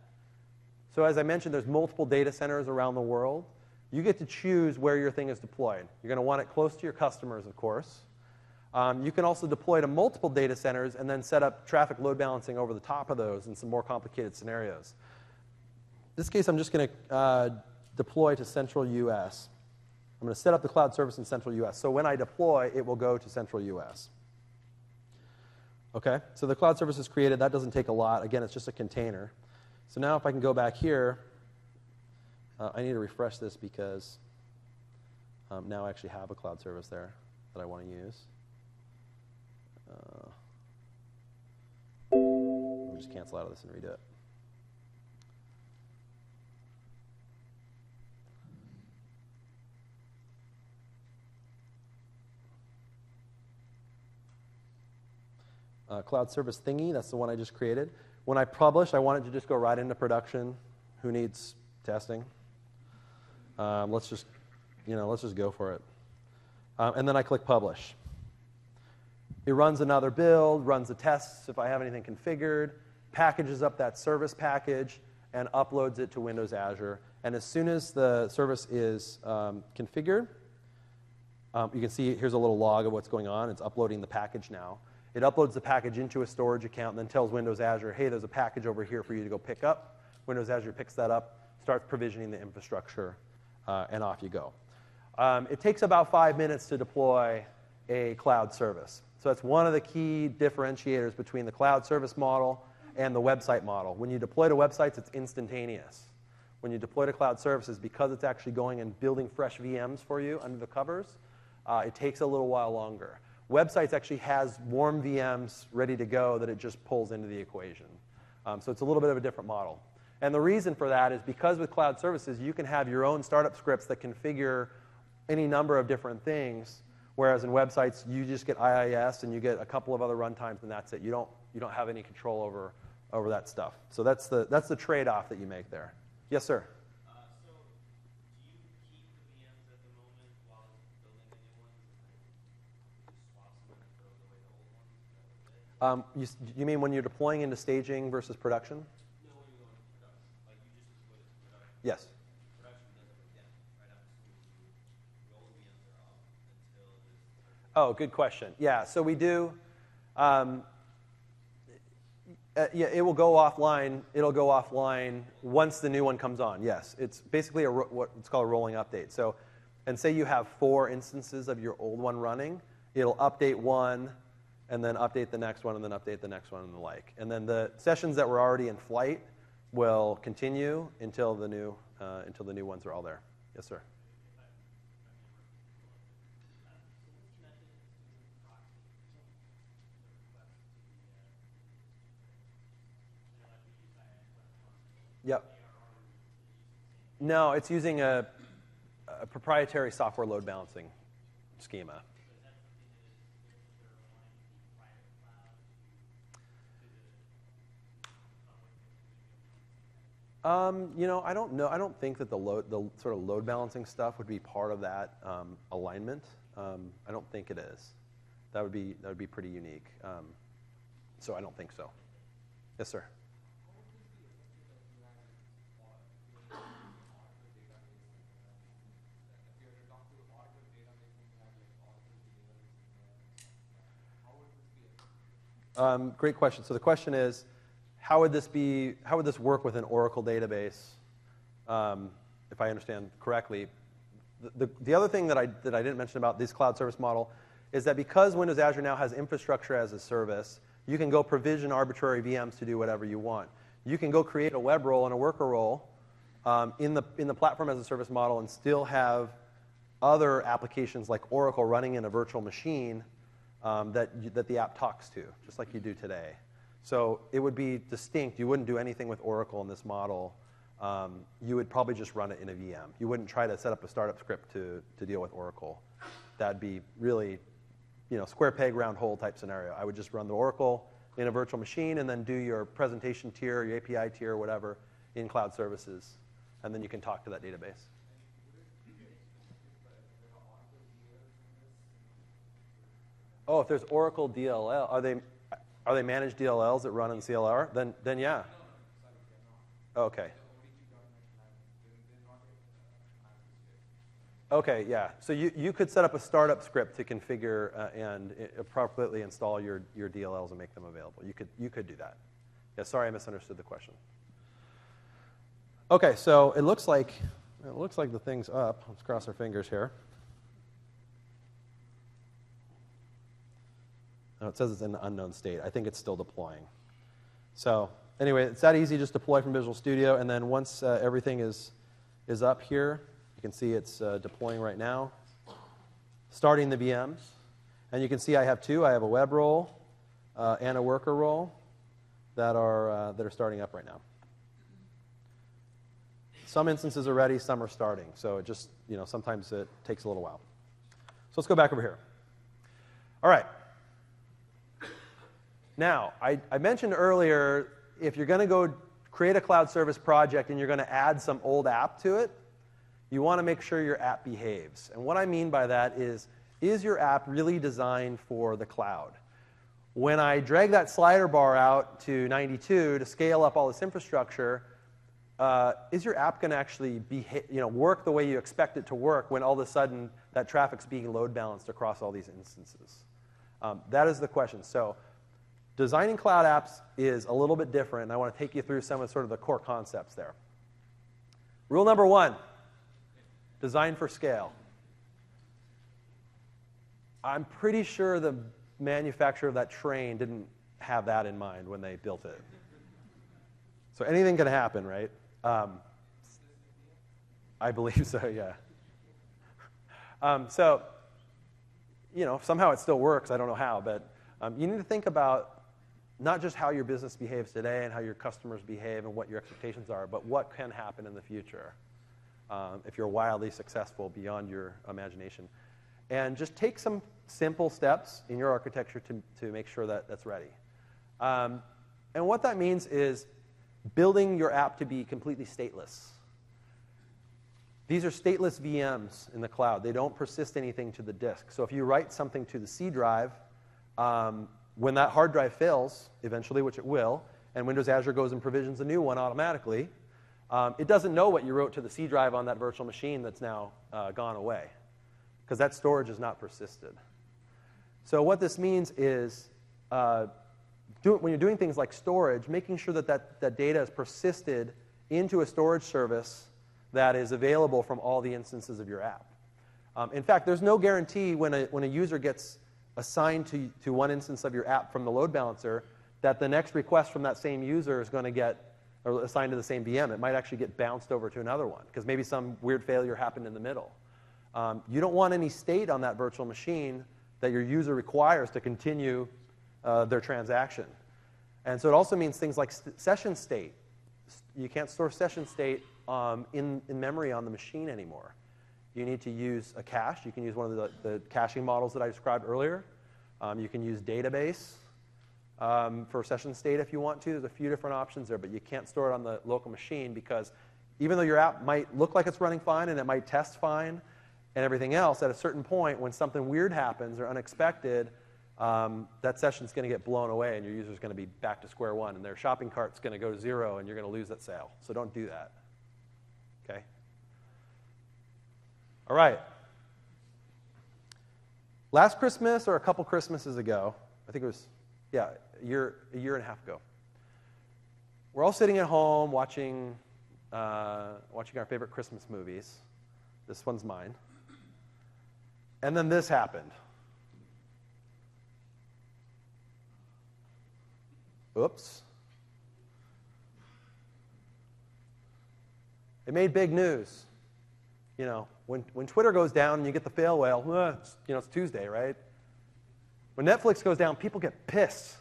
So as I mentioned, there's multiple data centers around the world. You get to choose where your thing is deployed. You're going to want it close to your customers, of course. You can also deploy to multiple data centers and then set up traffic load balancing over the top of those in some more complicated scenarios. In this case, I'm just going to deploy to Central US. I'm going to set up the cloud service in Central US. So when I deploy, it will go to Central US. OK, so the cloud service is created. That doesn't take a lot. Again, it's just a container. So now if I can go back here, I need to refresh this because now I actually have a cloud service there that I want to use. Let me just cancel out of this and redo it. Cloud service thingy, that's the one I just created. When I publish, I want it to just go right into production. Who needs testing? Let's just go for it. And then I click publish. It runs another build, runs the tests if I have anything configured, packages up that service package, and uploads it to Windows Azure. And as soon as the service is configured, you can see here's a little log of what's going on. It's uploading the package now. It uploads the package into a storage account and then tells Windows Azure, hey, there's a package over here for you to go pick up. Windows Azure picks that up, starts provisioning the infrastructure, and off you go. It takes about 5 minutes to deploy a cloud service. So that's one of the key differentiators between the cloud service model and the website model. When you deploy to websites, it's instantaneous. When you deploy to cloud services, because it's actually going and building fresh VMs for you under the covers, it takes a little while longer. Websites actually has warm VMs ready to go that it just pulls into the equation. So it's a little bit of a different model. And the reason for that is because with cloud services, you can have your own startup scripts that configure any number of different things, whereas in websites, you just get IIS and you get a couple of other runtimes and that's it. You don't have any control over that stuff. So that's the trade-off that you make there. Yes, sir? So do you keep the VMs at the moment while building the new ones? And then swap them and throw away the old ones? You mean when you're deploying into staging versus production? No, when you're going to production. Like you just deployed it to production. Yes. Production does it again right after the old VMs are off until this. Oh, good question. Yeah, so we do. Yeah, it will go offline. It'll go offline once the new one comes on. Yes, it's basically what's called a rolling update. So, and say you have 4 instances of your old one running, it'll update one, and then update the next one, and then update the next one, and the like. And then the sessions that were already in flight will continue until the new ones are all there. Yes, sir. Yep. No, it's using a proprietary software load balancing schema. I don't know. I don't think that the sort of load balancing stuff would be part of that alignment. I don't think it is. That would be pretty unique. So I don't think so. Yes, sir. Great question. So the question is, how would this work with an Oracle database? If I understand correctly, the other thing that I didn't mention about this cloud service model is that because Windows Azure now has infrastructure as a service, you can go provision arbitrary VMs to do whatever you want. You can go create a web role and a worker role in the platform as a service model and still have other applications like Oracle running in a virtual machine that the app talks to, just like you do today. So it would be distinct. You wouldn't do anything with Oracle in this model. You would probably just run it in a VM. You wouldn't try to set up a startup script to deal with Oracle. That'd be really, square peg, round hole type scenario. I would just run the Oracle in a virtual machine and then do your presentation tier, your API tier, whatever, in cloud services. And then you can talk to that database. Oh, if there's Oracle DLL, are they managed DLLs that run in CLR? Then yeah. Okay. Okay, yeah. So you could set up a startup script to configure and appropriately install your DLLs and make them available. You could do that. Yeah, sorry I misunderstood the question. Okay, so it looks like the thing's up. Let's cross our fingers here. Oh, it says it's in an unknown state. I think it's still deploying. So anyway, it's that easy. Just deploy from Visual Studio, and then once everything is up here, you can see it's deploying right now, starting the VMs. And you can see I have two. I have a web role and a worker role that are starting up right now. Some instances are ready, some are starting. So it just, sometimes it takes a little while. So let's go back over here. All right. Now, I mentioned earlier, if you're going to go create a cloud service project and you're going to add some old app to it, you want to make sure your app behaves. And what I mean by that is your app really designed for the cloud? When I drag that slider bar out to 92 to scale up all this infrastructure, is your app going to actually work the way you expect it to work when all of a sudden that traffic's being load balanced across all these instances? That is the question. So designing cloud apps is a little bit different, and I want to take you through some of sort of the core concepts there. Rule number one, design for scale. I'm pretty sure the manufacturer of that train didn't have that in mind when they built it. So anything can happen, right? I believe so, yeah. So, somehow it still works. I don't know how, but you need to think about not just how your business behaves today and how your customers behave and what your expectations are, but what can happen in the future if you're wildly successful beyond your imagination. And just take some simple steps in your architecture to make sure that that's ready. And what that means is building your app to be completely stateless. These are stateless VMs in the cloud. They don't persist anything to the disk. So if you write something to the C drive, when that hard drive fails, eventually, which it will, and Windows Azure goes and provisions a new one automatically, it doesn't know what you wrote to the C drive on that virtual machine that's now gone away, because that storage is not persisted. So what this means is, when you're doing things like storage, making sure that data is persisted into a storage service that is available from all the instances of your app. In fact, there's no guarantee when a user gets assigned to one instance of your app from the load balancer that the next request from that same user is going to get assigned to the same VM. It might actually get bounced over to another one because maybe some weird failure happened in the middle. You don't want any state on that virtual machine that your user requires to continue their transaction. And so it also means things like session state. You can't store session state in memory on the machine anymore. You need to use a cache. You can use one of the caching models that I described earlier. You can use database. for session state if you want to. There's a few different options there, but you can't store it on the local machine because even though your app might look like it's running fine and it might test fine and everything else, at a certain point when something weird happens or unexpected, that session's going to get blown away and your user's going to be back to square one and their shopping cart's going to go to 0 and you're going to lose that sale. So don't do that. Okay? All right. Last Christmas or a couple Christmases ago, I think it was, yeah, a year and a half ago, we're all sitting at home watching our favorite Christmas movies. This one's mine. And then this happened. Oops. It made big news. You know, when Twitter goes down and you get the fail whale, it's Tuesday, right? When Netflix goes down, people get pissed.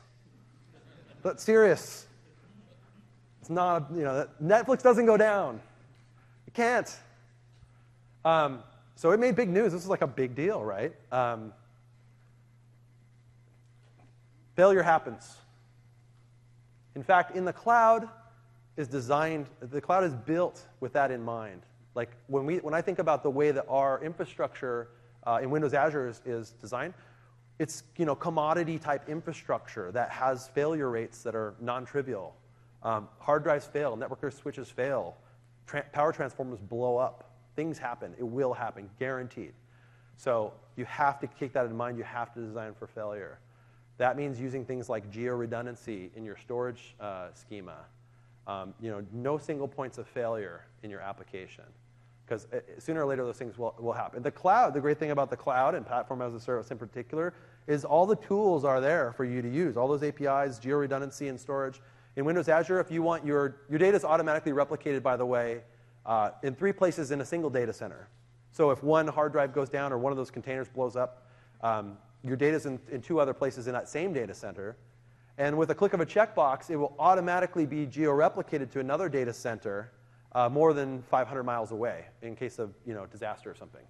But serious. It's not, Netflix doesn't go down. It can't. So it made big news. This is like a big deal, right? Failure happens. In fact, the cloud is built with that in mind. Like when I think about the way that our infrastructure in Windows Azure is designed, it's commodity type infrastructure that has failure rates that are non-trivial. Hard drives fail, network switches fail, power transformers blow up. Things happen. It will happen, guaranteed. So you have to keep that in mind. You have to design for failure. That means using things like geo-redundancy in your storage schema. No single points of failure in your application. Because sooner or later, those things will happen. The cloud, the great thing about the cloud and platform as a service in particular, is all the tools are there for you to use. All those APIs, geo-redundancy and storage. In Windows Azure, if you want your data is automatically replicated, by the way, in 3 places in a single data center. So if one hard drive goes down or one of those containers blows up, your data is in 2 other places in that same data center. And with a click of a checkbox, it will automatically be geo-replicated to another data center more than 500 miles away in case of disaster or something.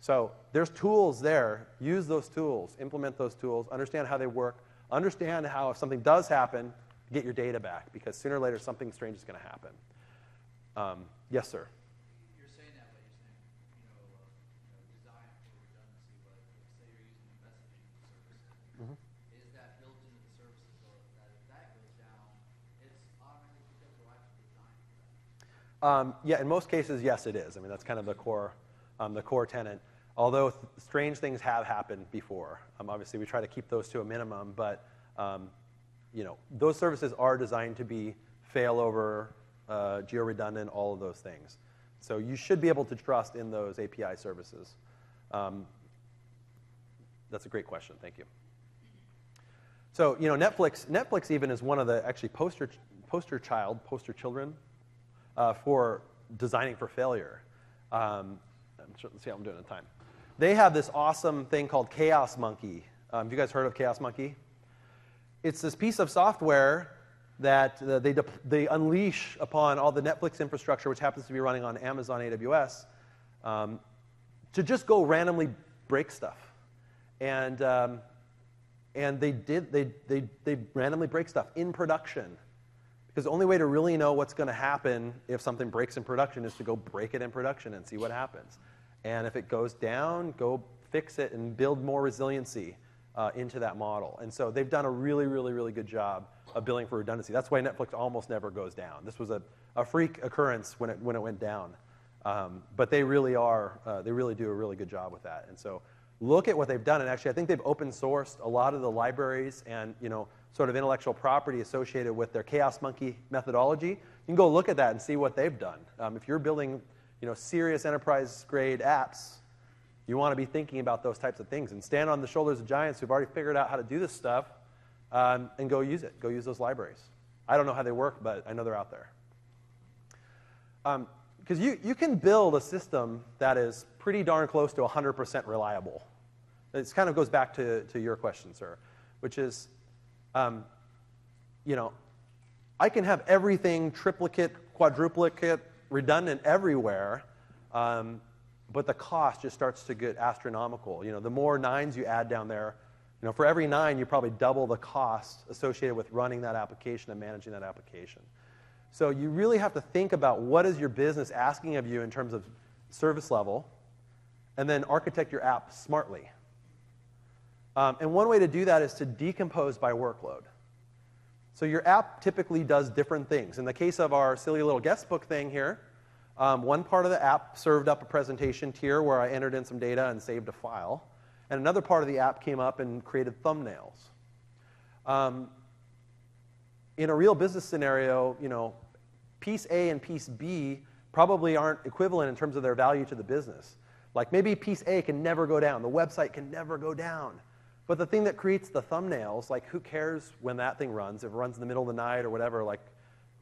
So there's tools there. Use those tools. Implement those tools. Understand how they work. Understand how if something does happen, get your data back. Because sooner or later, something strange is going to happen. Yes, sir. You're saying that, but you're saying, design for redundancy, but say you're using a messaging service. Is that built into the services so that if that goes down, it's automatically because we're actually designed for that? Yeah, in most cases, yes, it is. I mean, that's kind of the core tenet. Although strange things have happened before. Obviously, we try to keep those to a minimum, but those services are designed to be failover, geo-redundant, all of those things. So you should be able to trust in those API services. That's a great question. Thank you. So Netflix even is one of the actually poster children for designing for failure. Let's see how I'm doing in time. They have this awesome thing called Chaos Monkey. Have you guys heard of Chaos Monkey? It's this piece of software that they unleash upon all the Netflix infrastructure, which happens to be running on Amazon AWS, to just go randomly break stuff. And they randomly break stuff in production. Because the only way to really know what's going to happen if something breaks in production is to go break it in production and see what happens. And if it goes down, go fix it and build more resiliency into that model. And so they've done a really, really, really good job of building for redundancy. That's why Netflix almost never goes down. This was a freak occurrence when it went down. But they really do a really good job with that. And so look at what they've done. And actually, I think they've open sourced a lot of the libraries and sort of intellectual property associated with their Chaos Monkey methodology. You can go look at that and see what they've done. If you're building serious enterprise-grade apps, you want to be thinking about those types of things and stand on the shoulders of giants who've already figured out how to do this stuff and go use it. Go use those libraries. I don't know how they work, but I know they're out there. Because you can build a system that is pretty darn close to 100% reliable. It kind of goes back to your question, sir, which is, I can have everything triplicate, quadruplicate, redundant everywhere, but the cost just starts to get astronomical. The more nines you add down there, For every 9, you probably double the cost associated with running that application and managing that application. So you really have to think about what is your business asking of you in terms of service level, and then architect your app smartly. And one way to do that is to decompose by workload. So your app typically does different things. In the case of our silly little guestbook thing here, one part of the app served up a presentation tier where I entered in some data and saved a file. And another part of the app came up and created thumbnails. In a real business scenario, piece A and piece B probably aren't equivalent in terms of their value to the business. Like maybe piece A can never go down. The website can never go down. But the thing that creates the thumbnails, like who cares when that thing runs? If it runs in the middle of the night or whatever, like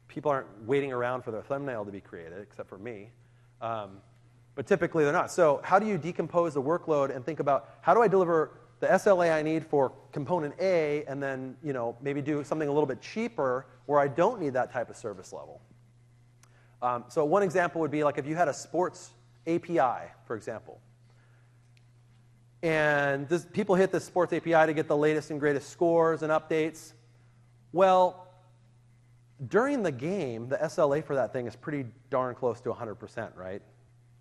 people aren't waiting around for their thumbnail to be created, except for me. But typically they're not. So how do you decompose the workload and think about how do I deliver the SLA I need for component A and then maybe do something a little bit cheaper where I don't need that type of service level? So one example would be like if you had a sports API, for example. And people hit this sports API to get the latest and greatest scores and updates. Well, during the game, the SLA for that thing is pretty darn close to 100%, right?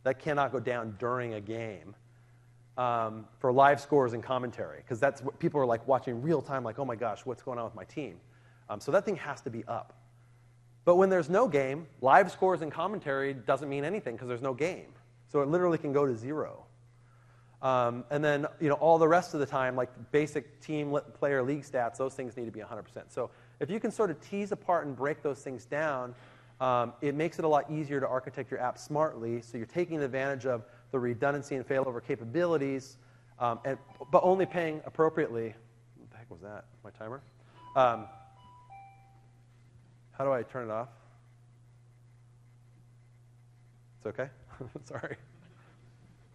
That cannot go down during a game for live scores and commentary, because that's what people are like watching real time, like, oh my gosh, what's going on with my team? So that thing has to be up. But when there's no game, live scores and commentary doesn't mean anything because there's no game. So it literally can go to 0. And then all the rest of the time, like basic team player league stats, those things need to be 100%. So if you can sort of tease apart and break those things down, it makes it a lot easier to architect your app smartly. So you're taking advantage of the redundancy and failover capabilities, but only paying appropriately. What the heck was that? My timer? How do I turn it off? It's OK? Sorry.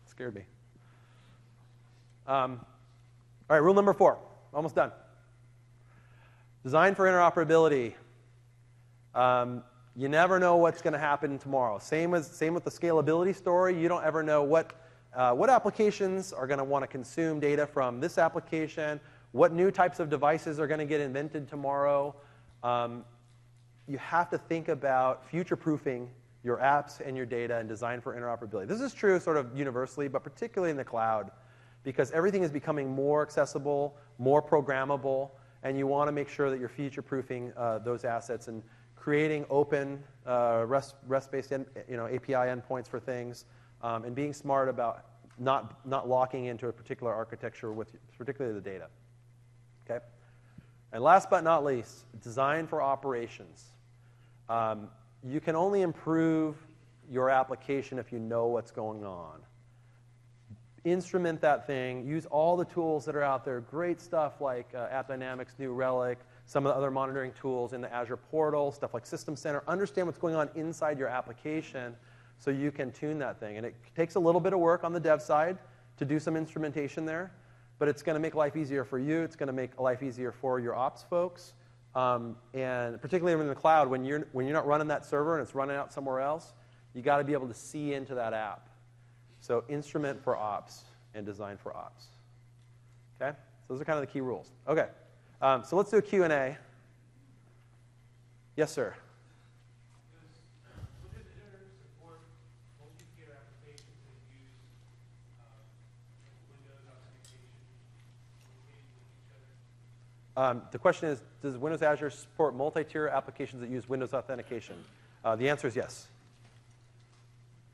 Scared me. All right, rule number 4. Almost done. Design for interoperability. You never know what's going to happen tomorrow. Same with the scalability story. You don't ever know what applications are going to want to consume data from this application, what new types of devices are going to get invented tomorrow. You have to think about future-proofing your apps and your data and design for interoperability. This is true sort of universally, but particularly in the cloud, because everything is becoming more accessible, more programmable, and you want to make sure that you're future-proofing those assets and creating open REST-based API endpoints for things, and being smart about not locking into a particular architecture with particularly the data. Okay? And last but not least, design for operations. You can only improve your application if you know what's going on. Instrument that thing. Use all the tools that are out there. Great stuff like AppDynamics, New Relic, some of the other monitoring tools in the Azure portal, stuff like System Center. Understand what's going on inside your application so you can tune that thing. And it takes a little bit of work on the dev side to do some instrumentation there, but it's going to make life easier for you. It's going to make life easier for your ops folks. And particularly in the cloud, when you're not running that server and it's running out somewhere else, you got to be able to see into that app. So instrument for ops and design for ops. Okay? So those are kind of the key rules. Okay. So let's do a Q&A. Yes, sir. Does Azure support multi-tier applications that use Windows authentication communicating with each other? The question is, does Windows Azure support multi-tier applications that use Windows authentication? The answer is yes.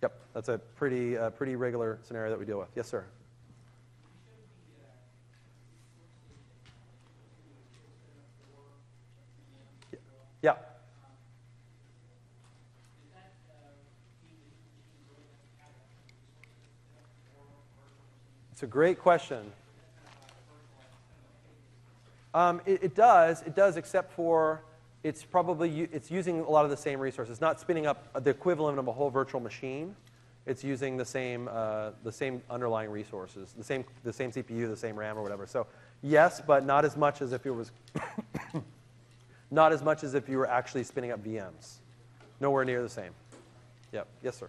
Yep, that's a pretty regular scenario that we deal with. Yes, sir. Yeah. It's a great question. It does, except for it's using a lot of the same resources. It's not spinning up the equivalent of a whole virtual machine. It's using the same underlying resources, the same CPU, the same RAM or whatever. So yes, but not as much as if it was not as much as if you were actually spinning up VMs. Nowhere near the same. Yep. Yes, sir.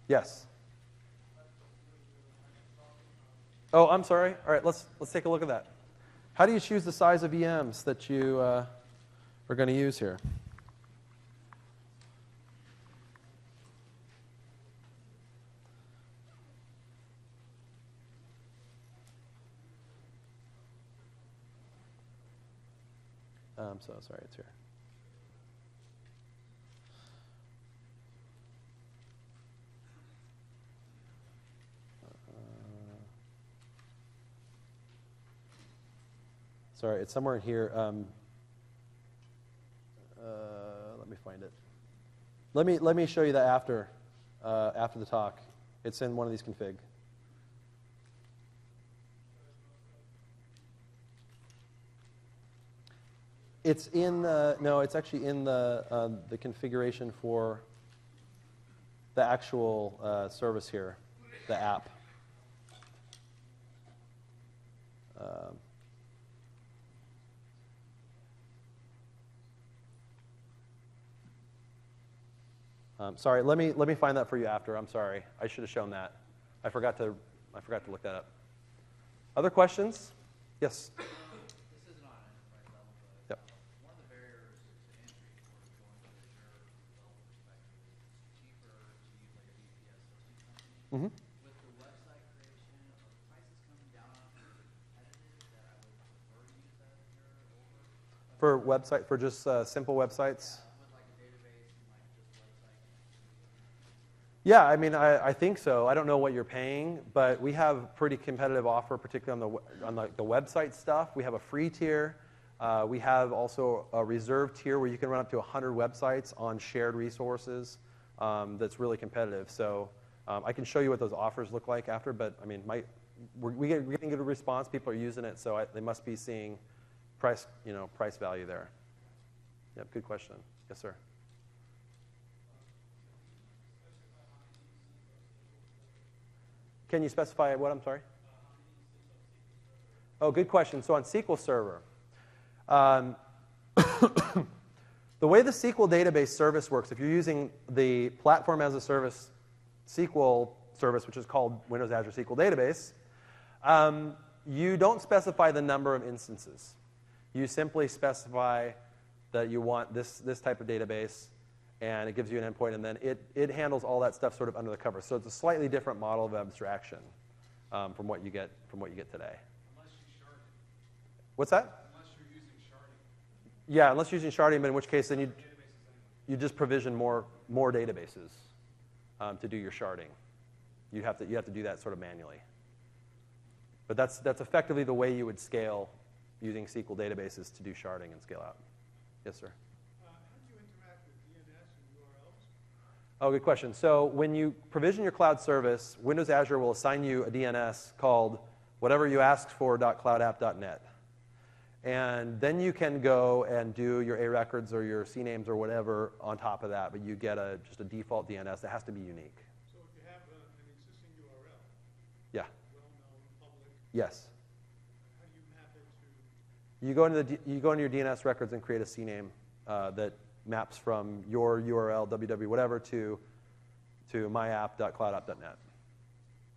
Yes. Oh, I'm sorry. All right, let's take a look at that. How do you choose the size of VMs that you are going to use here? I'm so sorry, it's here. Sorry, it's somewhere in here. Let me find it. Let me show you that after the talk. It's in one of these config. It's in no, it's actually in the configuration for the actual service here, the app. Sorry, let me find that for you after. I'm sorry, I should have shown that. I forgot to look that up. Other questions? Yes. This isn't on an enterprise level, but Yep. one of the barriers to entry for going to Azure from a developer perspective is it's cheaper to use like a VPS hosting company. Mm-hmm. With the website creation, are the prices coming down competitive that I would prefer to use that Azure over? For just simple websites. With like a database and like just website. Yeah, I mean, I think so. I don't know what you're paying, but we have pretty competitive offer, particularly on the website stuff. We have a free tier. We have also a reserve tier where you can run up to 100 websites on shared resources. That's really competitive. So I can show you what those offers look like after. But I mean, we're getting good response. People are using it, so they must be seeing price value there. Yeah, good question. Yes, sir. Can you specify what? I'm sorry? Oh, good question. So on SQL Server, the way the SQL database service works, if you're using the platform as a service SQL service, which is called Windows Azure SQL Database, you don't specify the number of instances. You simply specify that you want this type of database, and it gives you an endpoint, and then it handles all that stuff sort of under the cover. So it's a slightly different model of abstraction from what you get today. Unless you shard it. What's that? Unless you're using sharding. Yeah, unless you're using sharding, but in which case then Databases anyway. you just provision more databases to do your sharding. You have to do that sort of manually. But that's effectively the way you would scale using SQL databases to do sharding and scale out. Yes, sir. How do you interact with DNS and URLs? Oh, good question. So when you provision your cloud service, Windows Azure will assign you a DNS called whatever you asked for.cloudapp.net. And then you can go and do your A records or your CNAMEs or whatever on top of that, but you get just a default DNS that has to be unique. So if you have an existing URL, Yeah. well-known, public, Yes. how do you map it to? You go into your DNS records and create a CNAME that maps from your URL, www, whatever, to myapp.cloudapp.net.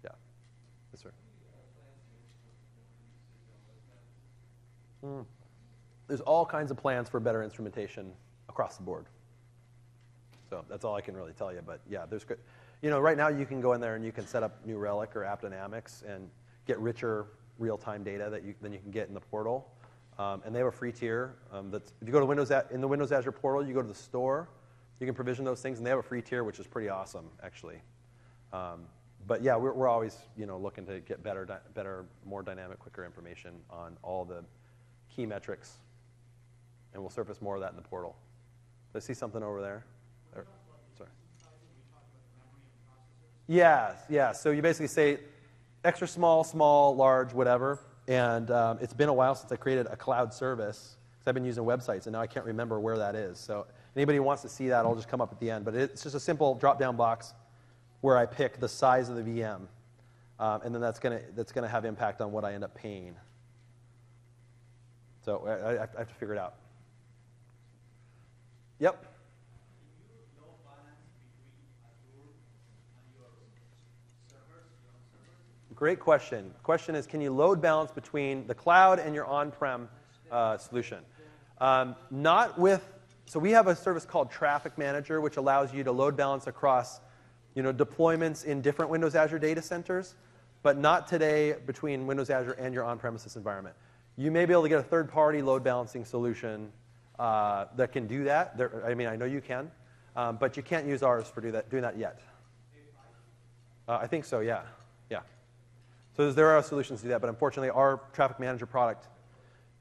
Yeah. Yes, sir. There's all kinds of plans for better instrumentation across the board. So that's all I can really tell you. But yeah, there's good. Right now you can go in there and you can set up New Relic or App Dynamics and get richer real-time data than you can get in the portal. And they have a free tier. If you go to in the Windows Azure portal, you go to the store. You can provision those things, and they have a free tier, which is pretty awesome, actually. But yeah, we're always looking to get better, more dynamic, quicker information on all the key metrics, and we'll surface more of that in the portal. Did I see something over there? Sorry. Yeah. So you basically say extra small, large, whatever. And it's been a while since I created a cloud service because I've been using websites, and now I can't remember where that is. So anybody who wants to see that, I'll just come up at the end. But it's just a simple drop-down box where I pick the size of the VM, and then that's gonna have impact on what I end up paying. So I have to figure it out. Yep. Can you load balance between Azure and your Great question. Question is, can you load balance between the cloud and your on-prem solution? Not with, so we have a service called Traffic Manager, which allows you to load balance across deployments in different Windows Azure data centers, but not today between Windows Azure and your on-premises environment. You may be able to get a third-party load balancing solution that can do that. I mean, I know you can, but you can't use ours for doing that yet. I think so, yeah. Yeah. So there are solutions to do that, but unfortunately, our Traffic Manager product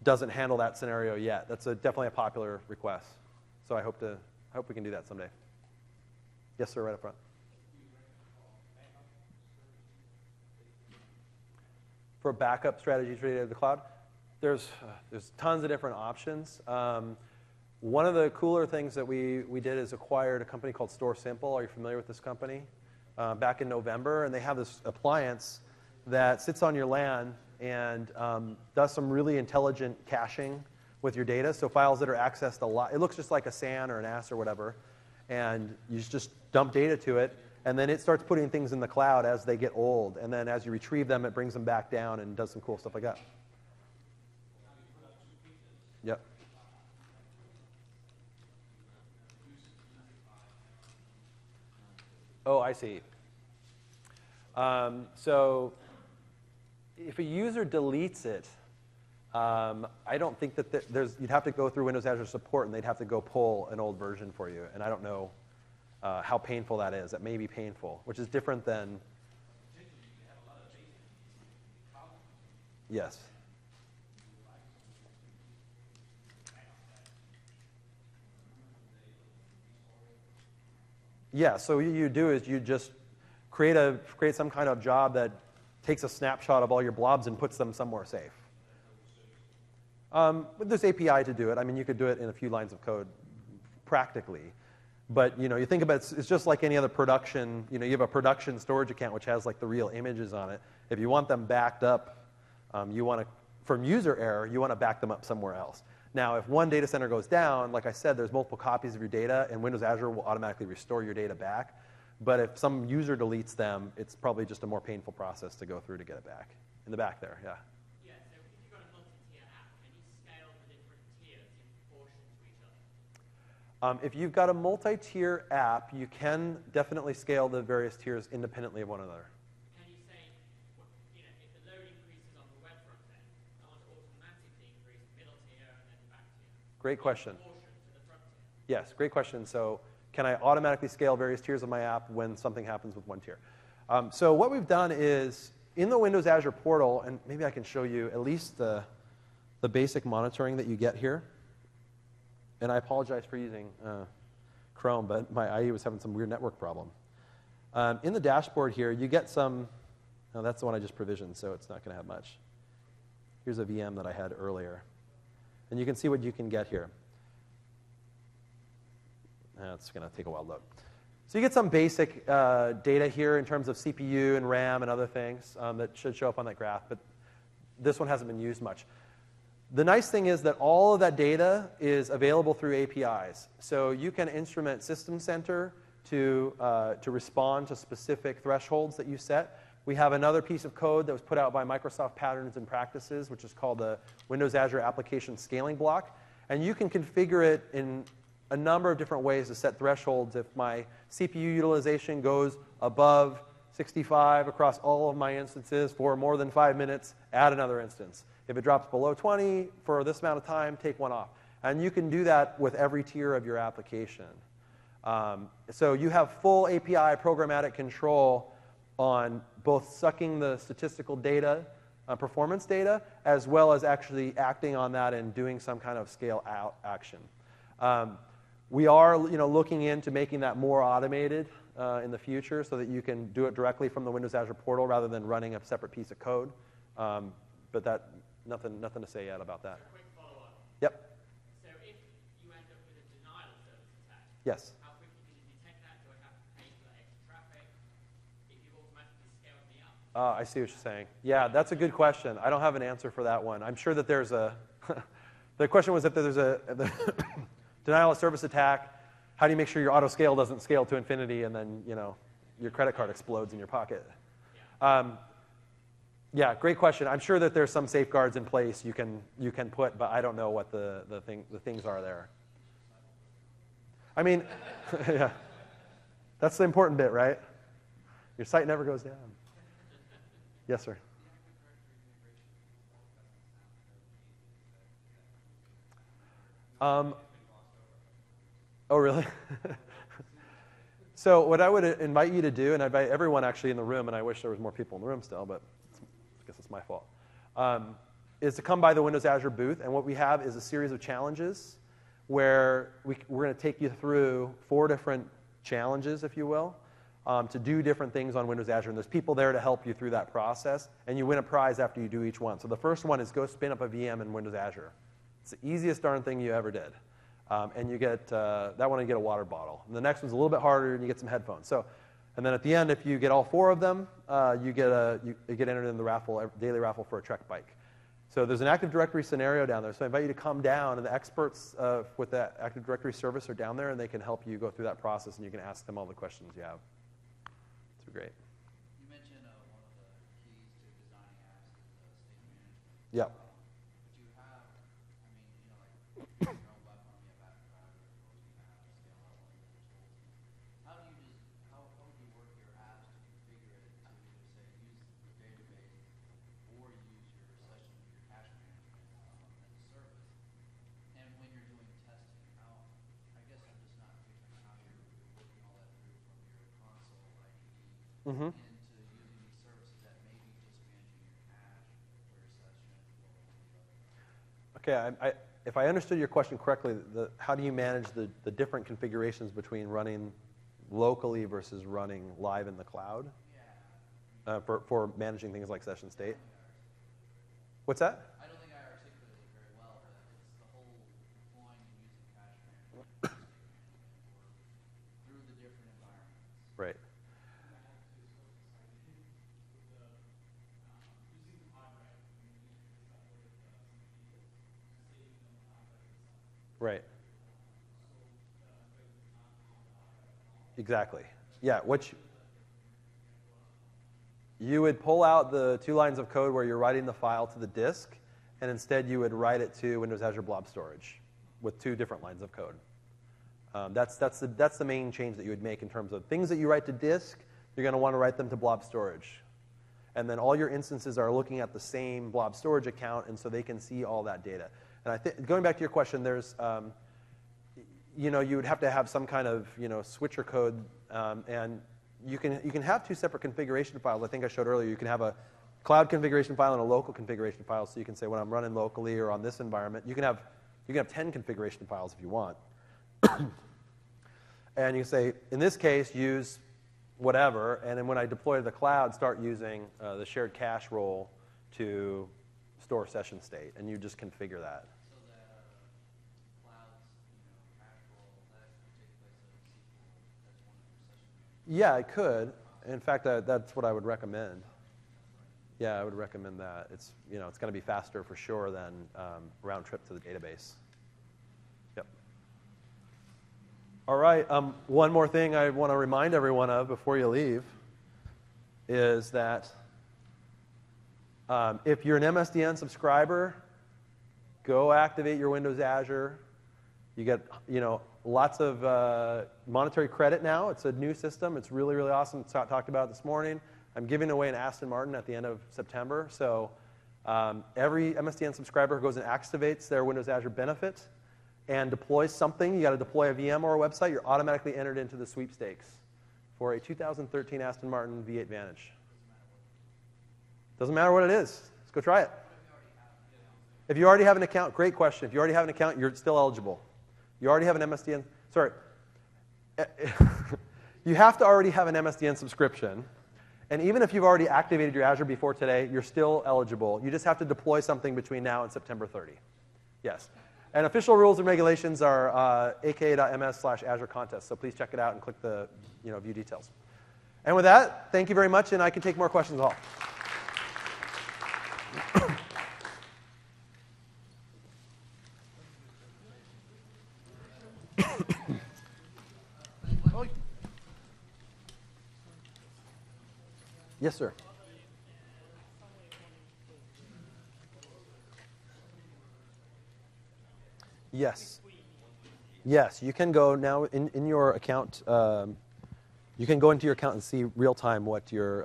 doesn't handle that scenario yet. That's definitely a popular request. So I hope we can do that someday. Yes, sir, right up front. For backup strategies related to the cloud, there's tons of different options. One of the cooler things that we did is acquired a company called Store Simple. Are you familiar with this company? Back in November, and they have this appliance that sits on your LAN and does some really intelligent caching with your data. So files that are accessed a lot, it looks just like a SAN or an AS or whatever, and you just dump data to it, and then it starts putting things in the cloud as they get old, and then as you retrieve them, it brings them back down and does some cool stuff like that. Yep. Oh, I see. So if a user deletes it, I don't think that you'd have to go through Windows Azure support, and they'd have to go pull an old version for you. And I don't know how painful that is. That may be painful, which is different than. Yes. Yeah, so what you do is you just create some kind of job that takes a snapshot of all your blobs and puts them somewhere safe. There's API to do it. I mean, you could do it in a few lines of code practically. But you think about it, it's just like any other production. You have a production storage account which has like the real images on it. If you want them backed up, from user error, you want to back them up somewhere else. Now, if one data center goes down, like I said, there's multiple copies of your data, and Windows Azure will automatically restore your data back. But if some user deletes them, it's probably just a more painful process to go through to get it back. In the back there, yeah. Yeah, so if you've got a multi-tier app, can you scale the different tiers in proportion to each other? If you've got a multi-tier app, you can definitely scale the various tiers independently of one another. Can you say, if the load increases on the web front end, I want to automatically increase middle tier and then back tier? Great question. In proportion to the front tier? Yes, great question. So can I automatically scale various tiers of my app when something happens with one tier? So what we've done is, in the Windows Azure portal, and maybe I can show you at least the basic monitoring that you get here. And I apologize for using Chrome, but my IE was having some weird network problem. In the dashboard here, you get some, that's the one I just provisioned, so it's not going to have much. Here's a VM that I had earlier. And you can see what you can get here. It's going to take a while to load. So you get some basic data here in terms of CPU and RAM and other things that should show up on that graph, but this one hasn't been used much. The nice thing is that all of that data is available through APIs. So you can instrument System Center to respond to specific thresholds that you set. We have another piece of code that was put out by Microsoft Patterns and Practices, which is called the Windows Azure Application Scaling Block. And you can configure it in a number of different ways to set thresholds. If my CPU utilization goes above 65 across all of my instances for more than 5 minutes, add another instance. If it drops below 20 for this amount of time, take one off. And you can do that with every tier of your application. So you have full API programmatic control on both sucking the statistical data, performance data, as well as actually acting on that and doing some kind of scale out action. We are looking into making that more automated in the future so that you can do it directly from the Windows Azure portal rather than running a separate piece of code. But nothing to say yet about that. A quick follow-up. Yep. So if you end up with a denial of service attack, Yes. how quickly can you detect that? Do I have to pay for that extra traffic? If you've automatically scaled me up? I see what you're saying. Yeah, that's a good question. I don't have an answer for that one. I'm sure that there's a the question was if there's a denial of service attack, how do you make sure your auto scale doesn't scale to infinity and then your credit card explodes in your pocket? Yeah, great question. I'm sure that there's some safeguards in place you can put, but I don't know what the things are there. I mean, yeah, that's the important bit, right? Your site never goes down. Yes, sir. Oh, really? So what I would invite you to do, and I invite everyone actually in the room, and I wish there was more people in the room still, but I guess it's my fault, is to come by the Windows Azure booth. And what we have is a series of challenges where we're going to take you through 4 different challenges, if you will, to do different things on Windows Azure. And there's people there to help you through that process, and you win a prize after you do each one. So the first one is go spin up a VM in Windows Azure. It's the easiest darn thing you ever did. And you get, that one you get a water bottle. And the next one's a little bit harder, and you get some headphones. So, and then at the end, if you get all 4 of them, you get entered in the raffle, daily raffle for a Trek bike. So there's an Active Directory scenario down there. So I invite you to come down, and the experts with that Active Directory service are down there, and they can help you go through that process, and you can ask them all the questions you have. It's great. You mentioned one of the keys to designing apps is state management. Yep. But you have, I mean, you know, like your own platform, you have Azure Driver, of course, you have scale level and other tools. How do you work your apps to configure it to either say use the database or use your session, your cache management as a service? And when you're doing testing, I guess I'm just not picturing how you're working all that through from your console IDE Mm-hmm. into using these services that may be just managing your cache or your session or whatever. Okay, if I understood your question correctly, how do you manage the different configurations between running locally versus running live in the cloud for managing things like session state? What's that? I don't think I articulated it very well, but it's the whole deploying and using cache management, through the different environments. Right. Right. Exactly. Yeah, you would pull out the 2 lines of code where you're writing the file to the disk, and instead you would write it to Windows Azure Blob Storage with 2 different lines of code. That's the main change that you would make in terms of things that you write to disk. You're going to want to write them to Blob Storage. And then all your instances are looking at the same Blob Storage account, and so they can see all that data. And I think, going back to your question, there's, you would have to have some kind of, switcher code, and you can have 2 separate configuration files. I think I showed earlier. You can have a cloud configuration file and a local configuration file. So you can say when I'm running locally or on this environment, you can have 10 configuration files if you want. And you say, in this case, use whatever, and then when I deploy to the cloud, start using the shared cache role to store session state, and you just configure that. So that cloud's cache role, that could take place in SQL as one of your session management. Yeah, it could. In fact, that's what I would recommend. Yeah, I would recommend that. It's it's going to be faster for sure than round trip to the database. Yep. All right. One more thing I want to remind everyone of before you leave is that if you're an MSDN subscriber, go activate your Windows Azure. You get lots of monetary credit now. It's a new system. It's really, really awesome. Scott talked about it this morning. I'm giving away an Aston Martin at the end of September. So every MSDN subscriber who goes and activates their Windows Azure benefit and deploys something, you got to deploy a VM or a website, you're automatically entered into the sweepstakes for a 2013 Aston Martin V8 Vantage. Doesn't matter what it is. Let's go try it. If you already have an account, great question. If you already have an account, you're still eligible. You already have an MSDN. Sorry. You have to already have an MSDN subscription. And even if you've already activated your Azure before today, you're still eligible. You just have to deploy something between now and September 30. Yes. And official rules and regulations are aka.ms/Azure contest. So please check it out and click the view details. And with that, thank you very much, and I can take more questions at all. Yes, sir. Yes. Yes, you can go now in your account. You can go into your account and see real time what your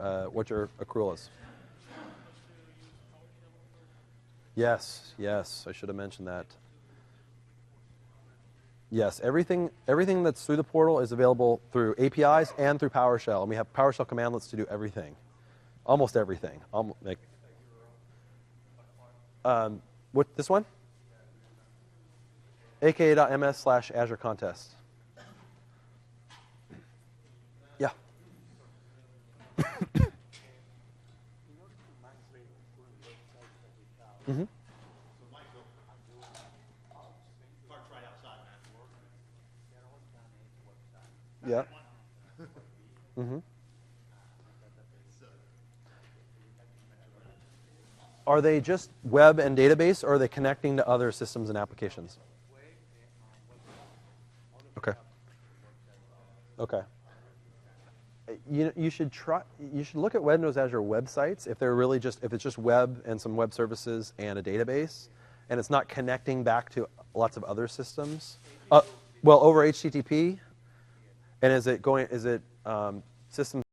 accrual is. Yes, yes, I should have mentioned that. Yes, everything that's through the portal is available through APIs and through PowerShell, and we have PowerShell commandlets to do everything, almost everything. What this one? aka.ms/Azure contest. Yeah. Mm-hmm. Yeah. Mm-hmm. Are they just web and database, or are they connecting to other systems and applications? Okay. Okay. You should look at Windows Azure websites if it's just web and some web services and a database, and it's not connecting back to lots of other systems. Well, over HTTP, and is it systems